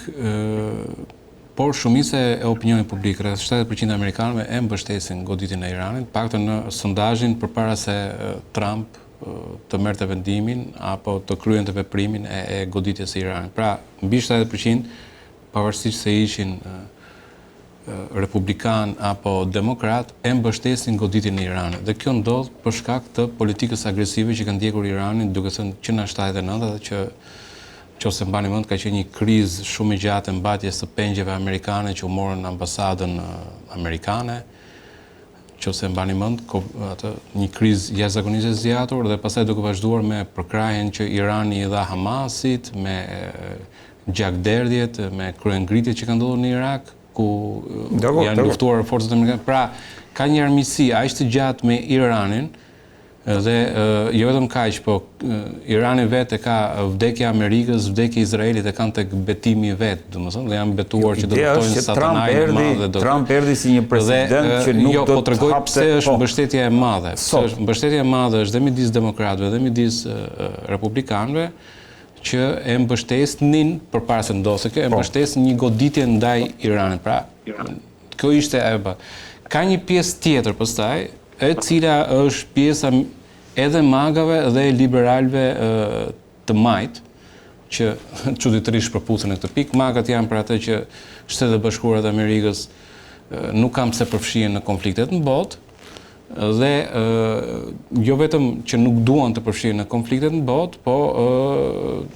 por shumica e opinionit publik, rreth 70% e amerikanëve e mbështesin goditjen e Iranit, paktën në sondazhin përpara se Trump të merrte vendimin apo të kryente veprimin e goditjes së Iranit. Pra, mbi 70%, pavarësisht se ishin republikan apo demokrat, e mbështesin goditjen e Iranit. Dhe kjo ndodh për shkak të politikës agresive që ka ndjekur Irani duke thënë që në 79 dhe që nëse mbani mend ka qenë një krizë shumë e gjatë e mbajtjes së pengjeve amerikane që u morën në ambasadën amerikane. Nëse mbani mend, një krizë jashtëzakonisht e zgjatur dhe pastaj duke vazhduar me përkrahjen që Irani i dha Hamasit, me gjakderdhjet, me kryengritjet që kanë ndodhur në Irak, ku janë luftuar forcat amerikane. Pra, ka një armiqësi aq të gjatë me Iranin, dhe jo vetëm kaq, po Irani vetë ka vdekja e Amerikës, vdekja e Izraelit e kanë tek betimi vet, domethënë, dhe janë betuar që do të lutojnë satanaj të madh. Trump erdhi si një president që nuk do të tregoj pse është mbështetja e madhe. Mbështetja e madhe është dhe midis demokratëve dhe midis republikanëve, që e mbështesnin përpara se ndodhte kjo, e mbështesnin një goditje ndaj Iranit. Pra, kjo ishte ajo. Ka një pjesë tjetër pastaj, e cila është pjesa edhe magave dhe liberalëve të majt, që çuditërisht përputhen në këtë pikë. Magat janë për atë që Shtetet e Bashkuara të Amerikës nuk kanë pse përfshihen në konfliktet në botë, dhe jo vetëm që nuk duan të përfshihen në konfliktet në botë, po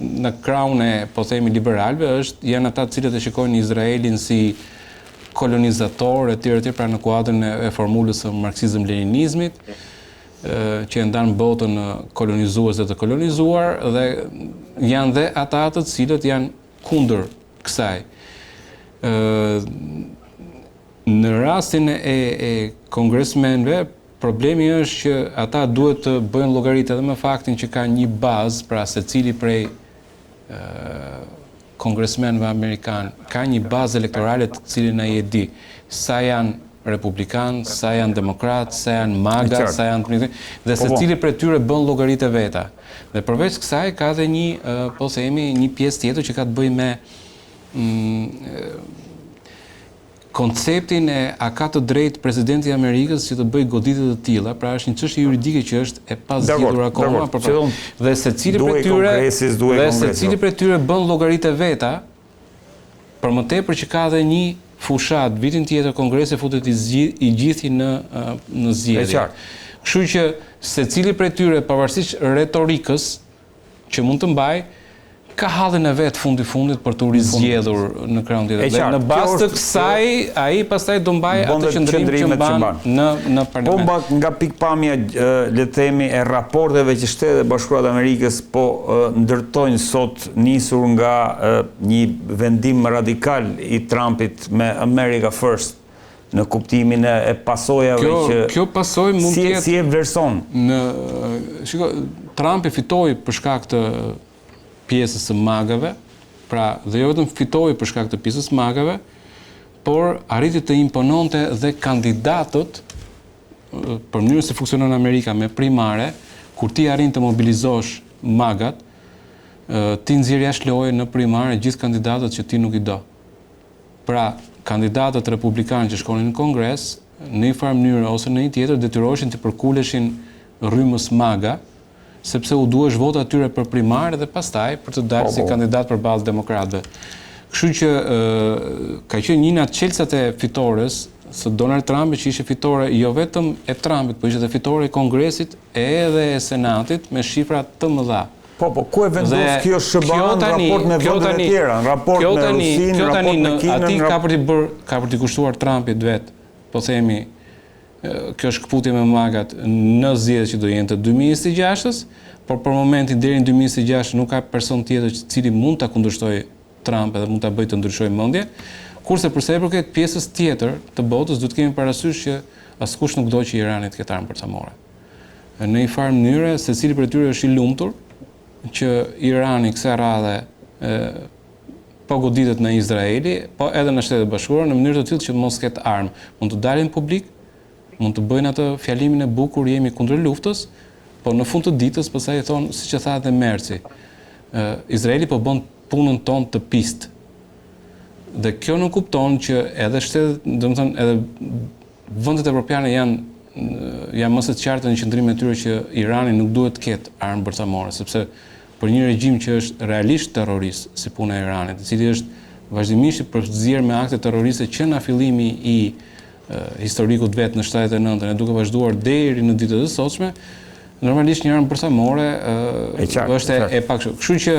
në krahun e, po themi, liberalëve janë ata të cilët e shikojnë Izraelin si kolonizator e tjerë, pra në kuadrin e formulës së marksizëm-leninizmit, që e ndan botën kolonizues dhe të kolonizuar, dhe janë dhe ata të cilët janë kundër kësaj. Në rastin e kongresmenëve, problemi është që ata duhet të bëjnë llogaritë edhe me faktin që ka një bazë, pra secili prej kongresmenëve amerikanë ka një bazë elektorale të cilin ai e di sa janë republikanë, sa janë demokratë, sa janë maga, sa janë dhe secili prej tyre bën llogaritë veta. Dhe përveç kësaj ka edhe një, po themi, një pjesë tjetër që ka të bëjë me konceptin e a ka të drejtë presidenti i Amerikës që të bëjë goditje të tilla, pra është një çështje juridike që është e pazgjedhur akoma, dhe secili prej tyre bën llogaritë veta, për më tepër që ka edhe një fushat, vitin tjetër Kongresi futet i gjithë në zgjedhje. Kështu që secili prej tyre, pavarësisht retorikës që mund të mbajë, ka hallin e vet fundit për të rizgjedhur në krahun tjetër. Dhe në bazë të kësaj, ai pastaj do mbajë atë qëndrim që mban në parlament. Po nga pikpamja, le të themi, e raporteve që Shtetet e Bashkuara të Amerikës po ndërtojnë sot, nisur nga një vendim radikal i Trumpit me America First, në kuptimin e pasojave që kjo pasojë mund të jetë si e vlerëson. Shiko, Trumpi fitoi për shkak të pjesës së magave, pra dhe jo vetëm fitoi për shkak të pjesës së magave, por arriti të impononte dhe kandidatët për mënyrën se funksionon Amerika me primare, kur ti arrin të mobilizosh magat, ti nxjerr jashtë loje në primare gjithë kandidatët që ti nuk i do. Pra, kandidatët republikanë që shkonin në Kongres, në një farë mënyrë ose në një tjetër detyroheshin të përkuleshin rrymës maga, sepse u duhesh vota atyre për primare dhe pastaj për të dalë si kandidat përballë demokratëve. Kështu që ka qenë një nga çelësat e fitores së Donald Trumpit, që ishte fitore jo vetëm e Trumpit, por ishte fitore e Kongresit edhe e Senatit me shifra të mëdha. Ku e vendos kjo SBA në raport me vendet e tjera, në raport me Rusinë, në raport me Kinën? Ati ka për t'i kushtuar Trumpit vet, po themi, kjo shkputje me magat në zgjedhjet që do jenë të 2026-s, por për momentin deri në 2026 nuk ka person tjetër i cili mund ta kundërshtojë Trump edhe mund ta bëjë të ndryshojë mendje. Kurse për sa i përket pjesës tjetër të botës, duhet kemi parasysh që askush nuk do që Irani të ketë armë bërthamore. Në një farë mënyre, secili prej tyre është i lumtur që Irani kësaj radhe po goditet në Izraeli, po edhe në Shtetet Bashkuara në mënyrë të tillë që mos ketë armë. Mund të dalin publik, mund të bëjnë atë fjalimin e bukur jemi kundër luftës, po në fund të ditës pastaj thonë, siç e tha edhe Merci, Izraeli po bën punën tonë të pistë. Dhe kjo nuk kupton që edhe shtetet, domethënë edhe vendet evropiane janë më së qartë në qëndrimin e tyre që Irani nuk duhet të ketë armë bërthamore, sepse për një regjim që është realisht terrorist, si puna e Iranit, i cili është vazhdimisht i përzier me akte terroriste që nga fillimi i historikut vet në 79-ën e duke vazhduar deri në ditët e sotshme, normalisht një armë bërthamore është e pakshme. Kështu që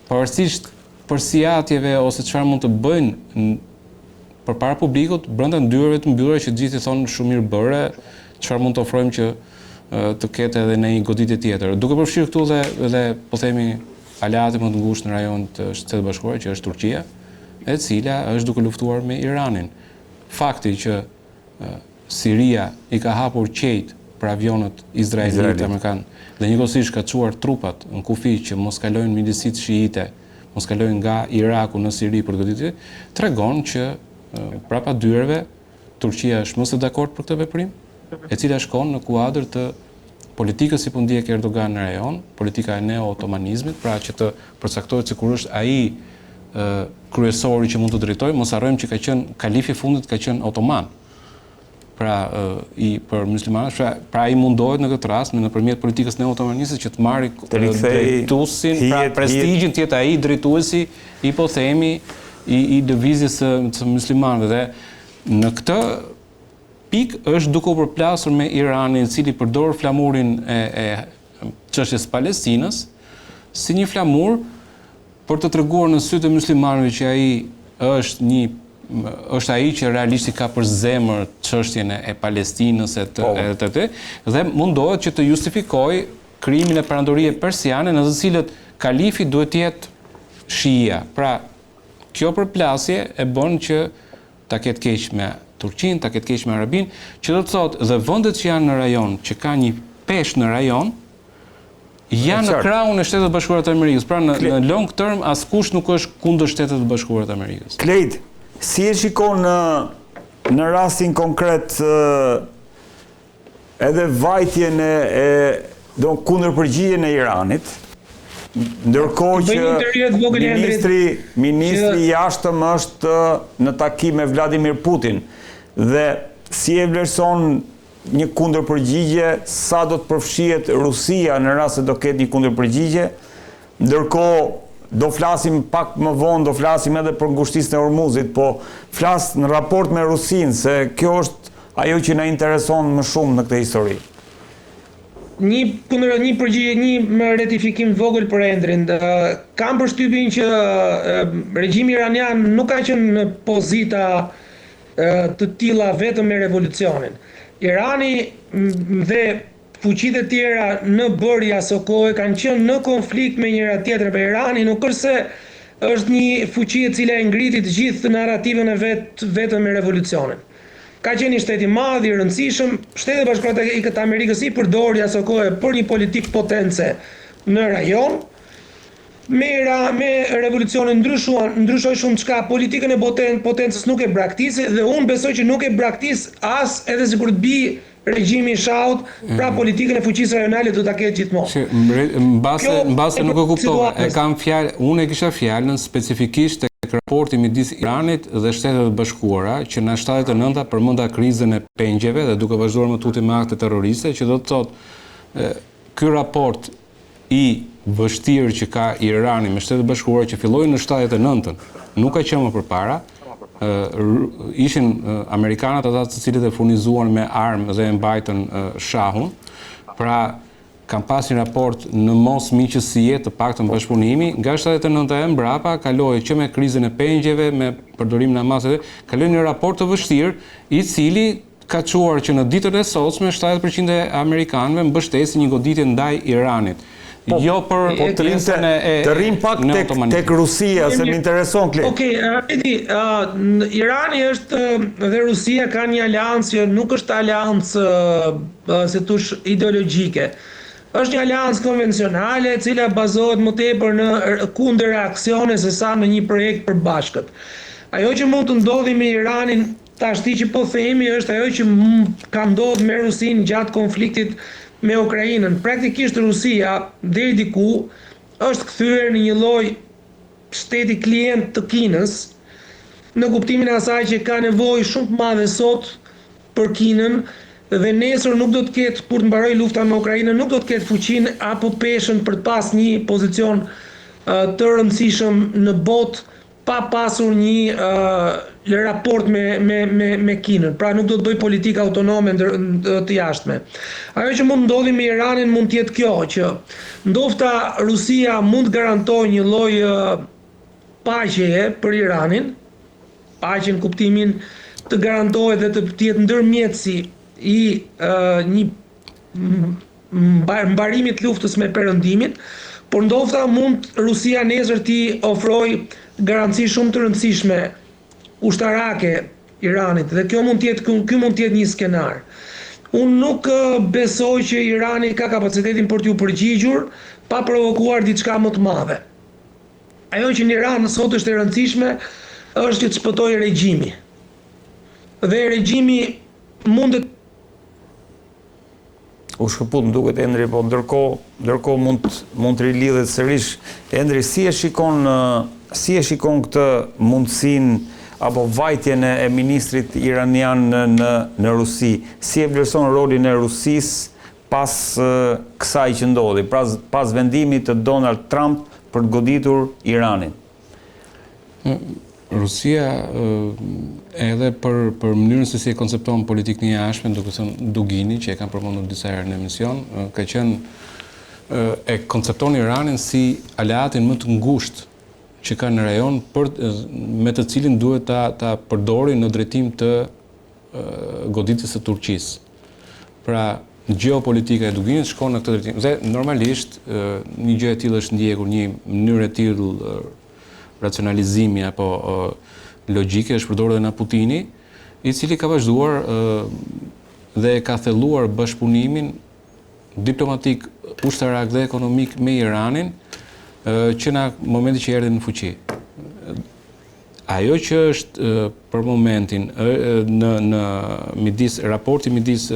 pavarësisht përsiatjeve ose çfarë mund të bëjnë përpara publikut, brenda ndyrave të mbyllura që gjithë i thonë shumë mirë bëre, çfarë mund të ofrojmë që të ketë edhe në një goditje tjetër. Duke përfshirë këtu dhe po themi aleati më të ngushtë në rajon të Shtetit Bashkuar, që është Turqia, e cila është duke luftuar me Iranin. Fakti që Siria i ka hapur qejt për avionët izraelit amerikan dhe njëkohësisht ka çuar trupat në kufi që mos kalojnë midisitë shiite, mos kalojnë nga Iraku në Siri për goditje, tregon që prapa dyreve Turqia është më së dakord për këtë veprim, e cila shkon në kuadër të politikës si po ndjek Erdogan në rajon, politika e neo-otomanizmit, pra që të përcaktohet se kur është ai kryesori që mund të drejtojë, mos harrojmë që ka qenë kalifi i fundit ka qenë otoman. Pra për muslimanët, pra ai mundohet në këtë rast nëpërmjet politikës neo-otomaniste që të marrë drejtuesin, pra prestigjin të jetë ai drejtuesi i po themi i lëvizjes së muslimanëve dhe në këtë pikë është duke u përplasur me Iranin, i cili përdor flamurin e çështjes Palestinës si një flamur për të treguar në sytë e muslimanëve që ai është ai që realisht i ka për zemër çështjen e Palestinës dhe mundohet që të justifikojë krimin e perandorisë persiane në të cilët kalifi duhet të jetë shia. Pra, kjo përplasje e bën që ta ketë keq me Turqinë, ta ketë keq me Arabin, që do të thotë dhe vendet që janë në rajon, që ka një peshë në rajon, janë në krahun e Shtetet Bashkuara të Amerikës. Pra në long term askush nuk është kundër Shtetet Bashkuara të Amerikës. Klejt, si e shikon në rastin konkret edhe vajtjen do kundërpërgjigjen e Iranit, ndërkohë që ministri i jashtëm është në takim me Vladimir Putin dhe si e vlerëson një kundërpërgjigje, sa do të përfshihet Rusia në rast se do ketë një kundërpërgjigje, ndërkohë do flasim pak më vonë, do flasim edhe për ngushtisjen e Hormuzit, po flas në raport me Rusinë se kjo është ajo që na intereson më shumë në këtë histori. Një përgjigje, një retifikim vogël për Endrin. Kam përshtypjen që regjimi iranian nuk ka qenë në pozita të tilla vetëm me revolucionin. Irani dhe fuqitë e tjera në bërje aso kohë kanë qenë në konflikt me njëra tjetrën. Për Irani nuk është se është një fuqi e cila e ngriti të gjithë narrativën e vetëm me revolucionin. Ka qenë një shtet i madh, i rëndësishëm, Shtetet Bashkuara të Amerikës i përdori aso kohë për një politikë potence në rajon. Me revolucionin ndryshoi shumë çka, politikën e potencës nuk e braktisë dhe unë besoj që nuk e braktis as edhe sikur të bi regjimi i Shahut, pra politikën e fuqisë rajonale do ta ketë gjithmonë. Mbase nuk e kuptova. Unë e kisha fjalën specifikisht raporti midis Iranit dhe Shtetet Bashkuara që në 79-a përmenda krizën e pengjeve dhe duke vazhduar më tutje me akte terroriste, që do të thotë ky raport i vështirë që ka Irani me Shtetet Bashkuara që filloi në 79-ën, nuk ka qenë më përpara. Ishin amerikanët ata të cilët e furnizuan me armë dhe e mbajtën shahun. Pra kam pas një raport në mos miqësie të paktën bashkëpunimi, nga 79 e mbrapa kaloi që me krizën e pengjeve, me përdorimin e Hamasit, kaloi një raport të vështirë, i cili ka çuar që në ditët e sotshme 70% e amerikanëve mbështesin një goditje ndaj Iranit. jo për të rrim pak tek Rusia, se më intereson kli. Okej, Irani është dhe Rusia ka një aleancë që nuk është aleancë se thosh ideologjike. Është një aleancë konvencionale e cila bazohet më tepër në kundër reaksione se sa në një projekt përbashkët. Ajo që mund të ndodhi me Iranin tashti që po themi është ajo që ka ndodhur me Rusinë gjatë konfliktit me Ukrainën. Praktikisht Rusia deri diku është kthyer në një lloj shteti klient të Kinës, në kuptimin e asaj që ka nevojë shumë të madhe sot për Kinën dhe nesër nuk do të ketë, kur të mbarojë lufta me Ukrainën, nuk do të ketë fuqinë apo peshën për të pas një pozicion të rëndësishëm në botë pa pasur një raport me Kinën. Pra nuk do të bëj politikë autonome të jashtme. Ajo që mund ndodhi me Iranin mund të jetë kjo, që ndofta Rusia mund të garantojë një lloj paqeje për Iranin, paqe në kuptimin të garantohet dhe të jetë ndërmjetësi i një mbarimit të luftës me Perëndimin, por ndofta mund Rusia nesër t'i ofrojë garanci shumë të rëndësishme ushtarake Iranit dhe ky mund të jetë një skenar. Unë nuk besoj që Irani ka kapacitetin për t'ju përgjigjur pa provokuar diçka më të madhe. Ajo që në Iran sot është e rëndësishme është që të shpëtojë regjimi. Dhe regjimi mund të U shkëput më duket Endri, po ndërkohë mund të rilidhet sërish. Endri, si e shikon këtë mundësinë apo vajtjen e ministrit iranian në Rusi? Si e vlerëson rolin e Rusisë pas kësaj që ndodhi, pas vendimit të Donald Trump për të goditur Iranin? Rusia edhe për mënyrën se si e koncepton politikën e jashtme, duke thënë Dugini, që e kanë përmendur disa herë në emision, ka qenë e koncepton Iranin si aleatin më të ngushtë që ka në rajon me të cilin duhet ta përdori në drejtim të goditjes së Turqisë. Pra, geopolitika e Duginit shkon në këtë drejtim. Dhe normalisht një gjë e tillë është ndjekur, një mënyrë e tillë racionalizimi apo logjike është përdorur edhe nga Putini, i cili ka vazhduar dhe ka thelluar bashkëpunimin diplomatik, ushtarak dhe ekonomik me Iranin që në momenti që erdhi në fuqi. Ajo që është për momentin në raporti midis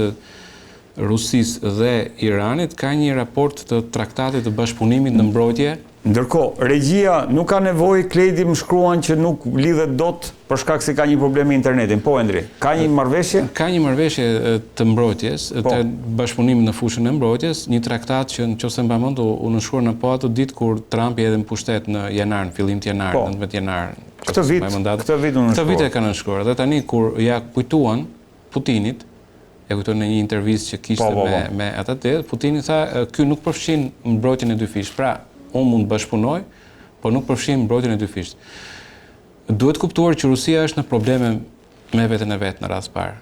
Rusisë dhe Iranit ka një raport të traktatit të bashkëpunimit në mbrojtje. Ndërkohë, regjia nuk ka nevojë, Kledi më shkruan që nuk lidhet dot për shkak se ka një problem me internetin. Po, Endri, ka një marrëveshje? Ka një marrëveshje të mbrojtjes, të bashkëpunimit në fushën e mbrojtjes, një traktat që nëse mba mend u nënshkruar në ato ditë kur Trumpi erdhi në pushtet në janar, në fillim të janarit, 19 janar. Këtë vit u nënshkruar. Këtë vit e ka nënshkruar. Dhe tani kur ja kujtuan Putinit, e kujton në një intervistë që kishte me atë, Putini tha, ky nuk përfshin mbrojtjen e dy fish. Pra, unë mund bashkëpunoj, por nuk përfshin mbrojtjen e dy fisht. Duhet kuptuar që Rusia është në probleme me veten e vet në radhë parë.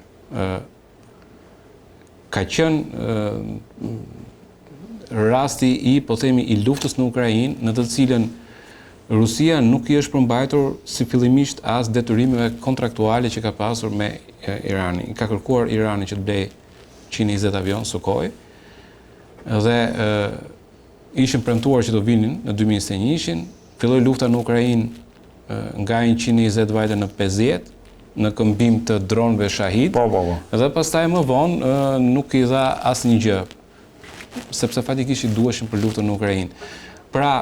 Ka qenë rasti i luftës në Ukrainë, në të cilën Rusia nuk i është përmbajtur si fillimisht as detyrimeve kontraktuale që ka pasur me Iranin. Ka kërkuar Irani që të blej 120 avion Sukhoi dhe ishin premtuar që do vinin në 2021, filloi lufta në Ukrainë nga 120 vajte në 50, në këmbim të dronëve Shahid. Dhe pastaj më vonë nuk i dha asnjë gjë, sepse fatikisht i duheshin për luftën në Ukrainë. Pra,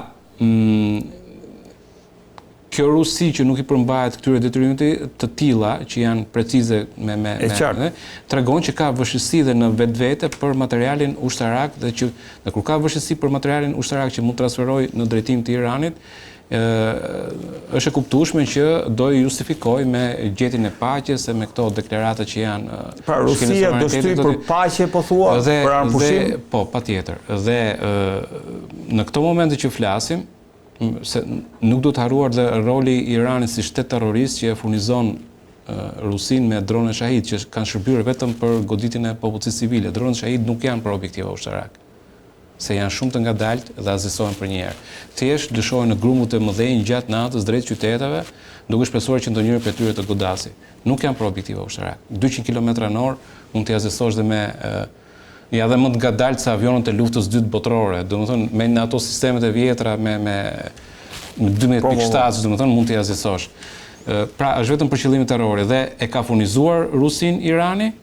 kjo Rusi që nuk i përmbahet këtyre detyrimeve të tilla që janë precize tregon që ka vështirësi dhe në vetvete për materialin ushtarak dhe kur ka vështirësi për materialin ushtarak që mund të transferojë në drejtim të Iranit, është e kuptueshme që do i justifikoj me gjetjen e paqes e me këto deklarata që janë. Pra Rusia do shtyj për paqe, po thua, për armëpushim? Po, patjetër. Dhe në këto momente që flasim, se nuk do të harruar dhe roli i Iranit si shtet terrorist që e furnizon Rusin me drone Shahid, që kanë shërbyer vetëm për goditjen e popullsisë civile. Dronet Shahid nuk janë për objektiva ushtarak. se janë shumë të ngadalt dhe azisohen për një herë. Thjesht lëshohen në grumbull të mëdhenj gjatë natës drejt qyteteve, duke shpresuar që ndonjëri prej tyre të godasi. Nuk janë për objektiva ushtarake. 200 km/h mund t'i azisosh dhe me ja dhe më të ngadalt se avionët e luftës dytë botërore. Domethënë me në ato sistemet e vjetra me 12.7, domethënë mund t'i azisosh. Pra është vetëm për qëllime terrori dhe e ka furnizuar Rusin Irani,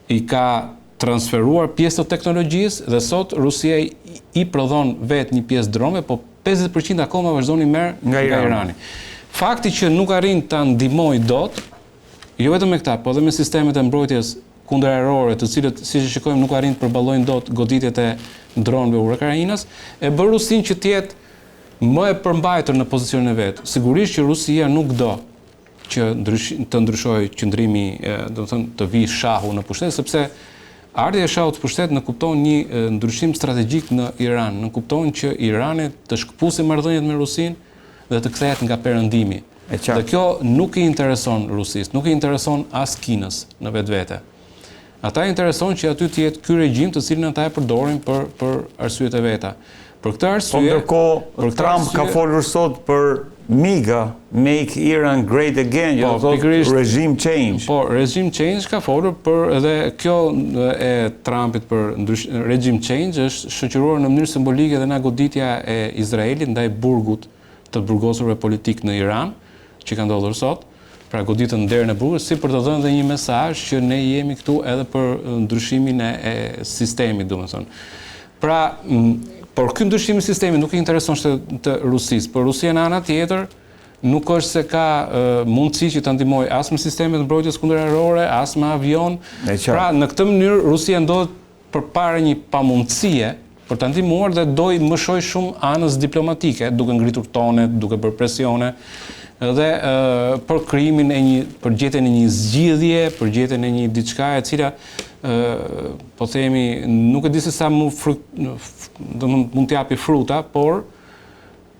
i ka transferuar pjesë të teknologjisë dhe sot Rusia i prodhon vetë një pjesë drone, po 50% akoma vazhdon i merr nga Irani. Fakti që nuk arrin ta ndihmoj dot, jo vetëm me këta, po edhe me sistemet e mbrojtjes kundërerore, të cilët siç e shikojmë nuk arrin të përballojnë dot goditjet e dronëve Ukrainës, e bën Rusin që të jetë më e përmbajtur në pozicionin e vet. Sigurisht që Rusia nuk do që të ndryshojë qëndrimi, domethënë të vi shahu në pushtet, sepse ardhja e shahut në pushtet në kupton një ndryshim strategjik në Iran, në kupton që Irani të shkëpusë marrëdhëniet me Rusin dhe të kthehet nga perëndimi. Dhe kjo nuk i intereson Rusisë, nuk i intereson as Kinës në vetvete. Ata i intereson që aty të jetë ky regjim të cilin ata e përdorin për arsyet e veta. Për këtë arsye, po ndërkohë Trump ka folur sot për MIGA, Make Iran Great Again, jo thotë regime change. Po, regime change ka folur për edhe kjo e Trumpit për regime change është shoqëruar në mënyrë simbolike dhe nga goditja e Izraelit ndaj burgut të burgosurve politik në Iran, që ka ndodhur sot, pra goditën në derën e burgut, si për të dhënë dhe një mesazh që ne jemi këtu edhe për ndryshimin e sistemit, domethënë. Pra, por ky ndryshim i sistemit nuk i intereson të Rusisë, por Rusia në ana tjetër nuk është se ka mundësi që ta ndihmojë as me sistemet mbrojtjes kundërerore, as me avion. Pra, në këtë mënyrë Rusia ndodhet përpara një pamundësie për ta ndihmuar dhe do i mëshoj shumë anës diplomatike, duke ngritur tonet, duke bërë presione dhe për krijimin për gjetjen e një zgjidhje, për gjetjen e një diçka e cila po themi nuk e di se sa mund të japi fruta, por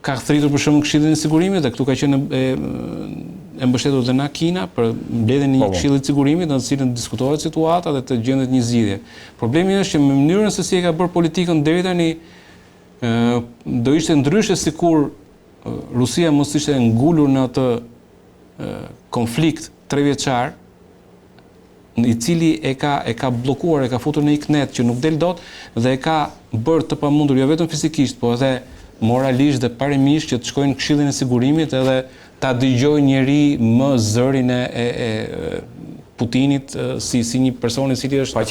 ka thritur për shembull Këshillin e Sigurimit dhe këtu ka qenë e mbështetur dhe nga Kina për mbledhjen e një Këshilli të Sigurimit në të cilën diskutohet situata dhe të gjendet një zgjidhje. Problemi është që me mënyrën se si e ka bërë politikën deri tani do ishte ndryshe sikur Rusia mos ishte ngulur në atë konflikt 3 vjeçar i cili e ka bllokuar, e ka futur në iknet që nuk del dot dhe e ka bërë të pamundur jo vetëm fizikisht, po edhe moralisht dhe parimisht që të shkojnë në Këshillin e Sigurimit edhe ta dëgjojë njëri më zërin e Putinit si një person i cili është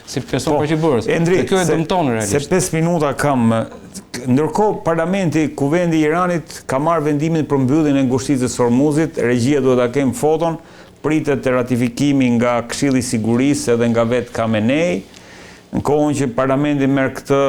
si person paqëbërës. Dhe kjo e dëmton realisht. Se 5 minuta kam. Ndërkohë parlamenti, kuvendi i Iranit ka marrë vendimin për mbylljen e ngushticës së Hormuzit, regjia duhet ta kemë foton, pritet ratifikimi nga Këshilli i Sigurisë edhe nga vetë Khamenei. Në kohën që parlamenti merr këtë,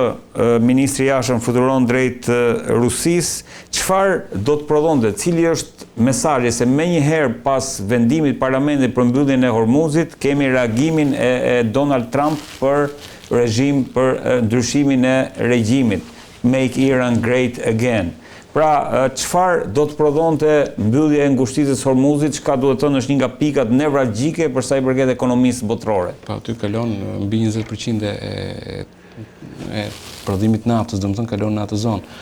ministri i jashtëm fluturon drejt Rusisë, çfarë do të prodhonte? Cili është mesazhi se menjëherë pas vendimit parlamentit për mbylljen e Hormuzit, kemi reagimin e Donald Trump për ndryshimin e regjimit, Make Iran Great Again. Pra, çfarë do të prodhonte mbyllja e ngushticës së Hormuzit, çka duhet të thënë është një nga pikat nevralgjike për sa i përket ekonomisë botërore. Po, aty kalon mbi 20% e prodhimit naftës, domethënë kalon në atë zonë.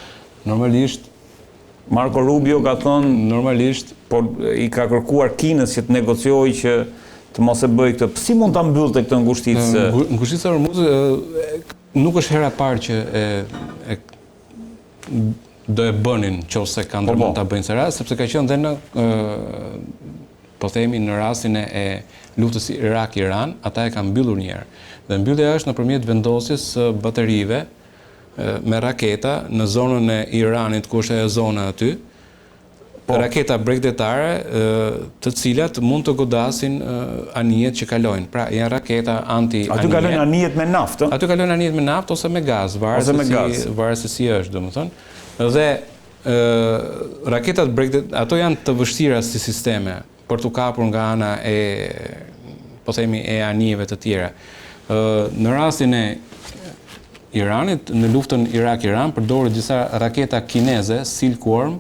Normalisht Marco Rubio ka thënë normalisht, por i ka kërkuar Kinës që të negociojë që të mos e bëjë këtë. Si mund ta mbyllte këtë ngushticë? Ngushtica e Hormuzit nuk është hera e parë që do e bënin nëse kanë ndërmend ta bëjnë rast, sepse ka qenë dhe në po themi në rastin e luftës Irak-Iran, ata e kanë mbyllur një herë. Dhe mbyllja është nëpërmjet vendosjes së baterive me raketa në zonën e Iranit, ku është ajo zona aty. Raketa bregdetare, të cilat mund të godasin anijet që kalojnë. Pra, janë raketa anti-anijet. Aty kalojnë anijet me naftë? Aty kalojnë anijet me naftë ose me gaz, varet se si është, domethënë. Dhe raketat bregdetare, ato janë të vështira si sisteme për të kapur nga ana po themi e anijeve të tjera. Në rastin e Iranit, në luftën Irak-Iran, përdoret disa raketa kineze, Silkworm,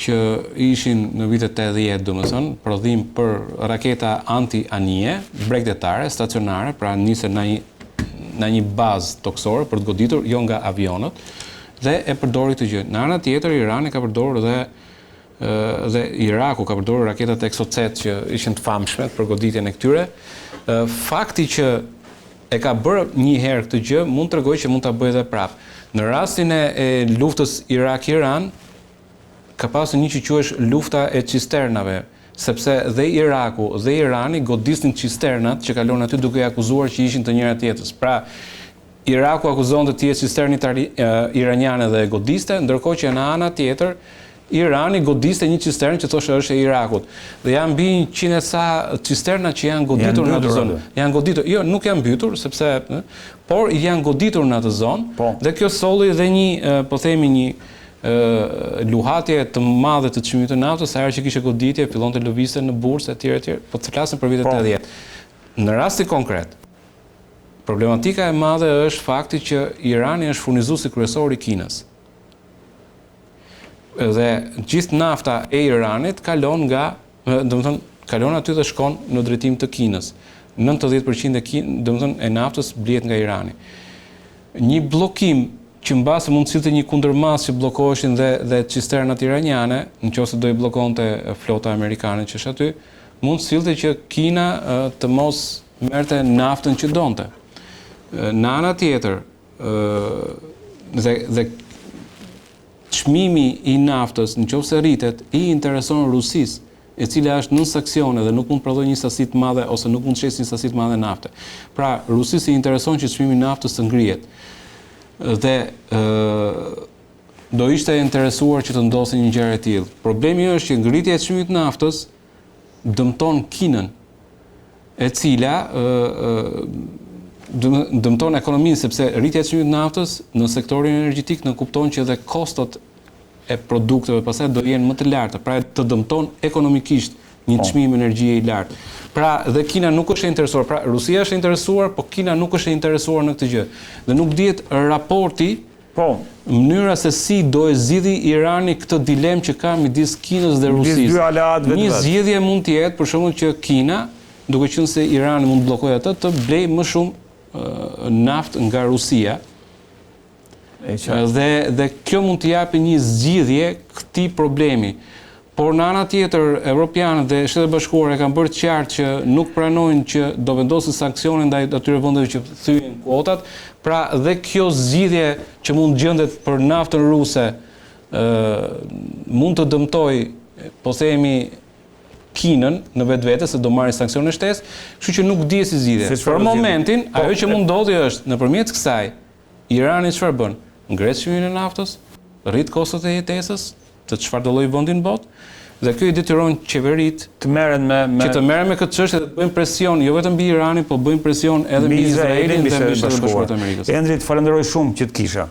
që ishin në vitet 80, domethënë, prodhim për raketa anti-anije, bregdetare, stacionare, pra nisen në një bazë toksore për të goditur, jo nga avionët, dhe e përdori këtë gjë. Në ana tjetër, Irani ka përdorur dhe Iraku ka përdorur raketat Exocet që ishin të famshme për goditjen e këtyre. Fakti që e ka bërë një herë këtë gjë, mund të tregoj që mund ta bëjë edhe prapë. Në rastin e luftës Irak-Iran, ka pasur një që quhesh lufta e cisternave, sepse dhe Iraku dhe Irani godisnin cisternat që kalon aty duke akuzuar që ishin të njëra tjetrës. Pra, Iraku akuzonte të jetë cisternit iraniane dhe e godiste, ndërkohë që në ana tjetër Irani godiste një cistern që thoshte është e Irakut. Dhe janë mbi 100 e sa cisterna që janë goditur në atë zonë. Janë goditur, jo, nuk janë mbytur sepse, por janë goditur në atë zonë. Dhe kjo solli dhe një, po themi një luhatje të madhe të çmimit të naftës, sa herë që kishte goditje, fillonte lëvizte në bursë etj, po të flasim për vitet 80. Në rastin konkret, problematika e madhe është fakti që Irani është furnizuesi kryesor i Kinës. Dhe gjithë nafta e Iranit kalon nga, kalon aty dhe shkon në drejtim të Kinës. 90% e naftës blihet nga Irani. Një bllokim që mbase mund të sillte një kundërmas që bllokoheshin dhe cisternat iraniane, nëse do i bllokonte flota amerikane që është aty, mund të sillte që Kina të mos merrte naftën që donte. Në ana tjetër, dhe çmimi i naftës, nëse rritet, i intereson Rusisë, e cila është nën sanksione dhe nuk mund të prodhojë një sasi të madhe ose nuk mund të shesë një sasi të madhe nafte. Pra, Rusisë i intereson që çmimi i naftës të ngrihet. Dhe do ishte interesuar që të ndodhte një gjë e tillë. Problemi është që ngritja e çmimit të naftës dëmton Kinën, e cila dëmton ekonominë, sepse rritja e çmimit të naftës në sektorin energjetik në kupton që edhe kostot e produkteve pastaj do jenë më të larta, pra të dëmton ekonomikisht një çmim energjie i lartë. Pra, dhe Kina nuk është e interesuar, pra Rusia është e interesuar, po Kina nuk është e interesuar në këtë gjë. Dhe nuk dihet raporti, mënyra se si do e zgjidhë Irani këtë dilemë që ka midis Kinës dhe Rusisë. Një zgjidhje mund të jetë, për shembull, që Kina, duke qenë se Irani mund të bllokojë atë, të blejë më shumë naftë nga Rusia. Dhe kjo mund të japë një zgjidhje këtij problemi. Por në ana tjetër, Evropianët dhe Shtetet Bashkuara kanë bërë qartë që nuk pranojnë që do vendosin sanksione ndaj atyre vendeve që thyen kuotat. Pra, dhe kjo zgjidhje që mund gjendet për naftën ruse mund të dëmtojë, po themi, Kinën në vetvete se do marrë sanksione shtesë, kështu që nuk dihet si zgjidhje. Për momentin, ajo që mund ndodhi është nëpërmjet kësaj, Irani çfarë bën? Ngret çmimin e naftës, rrit kostot e jetesës, të çfarë do lloj vendi në botë, dhe kjo i detyron qeveritë të merren me këtë çështje dhe të bëjnë presion jo vetëm mbi Iranin, po bëjnë presion edhe mbi Izraelin dhe mbi Shtetet Bashkuara të Amerikës. Endri, të falenderoj shumë që të kisha.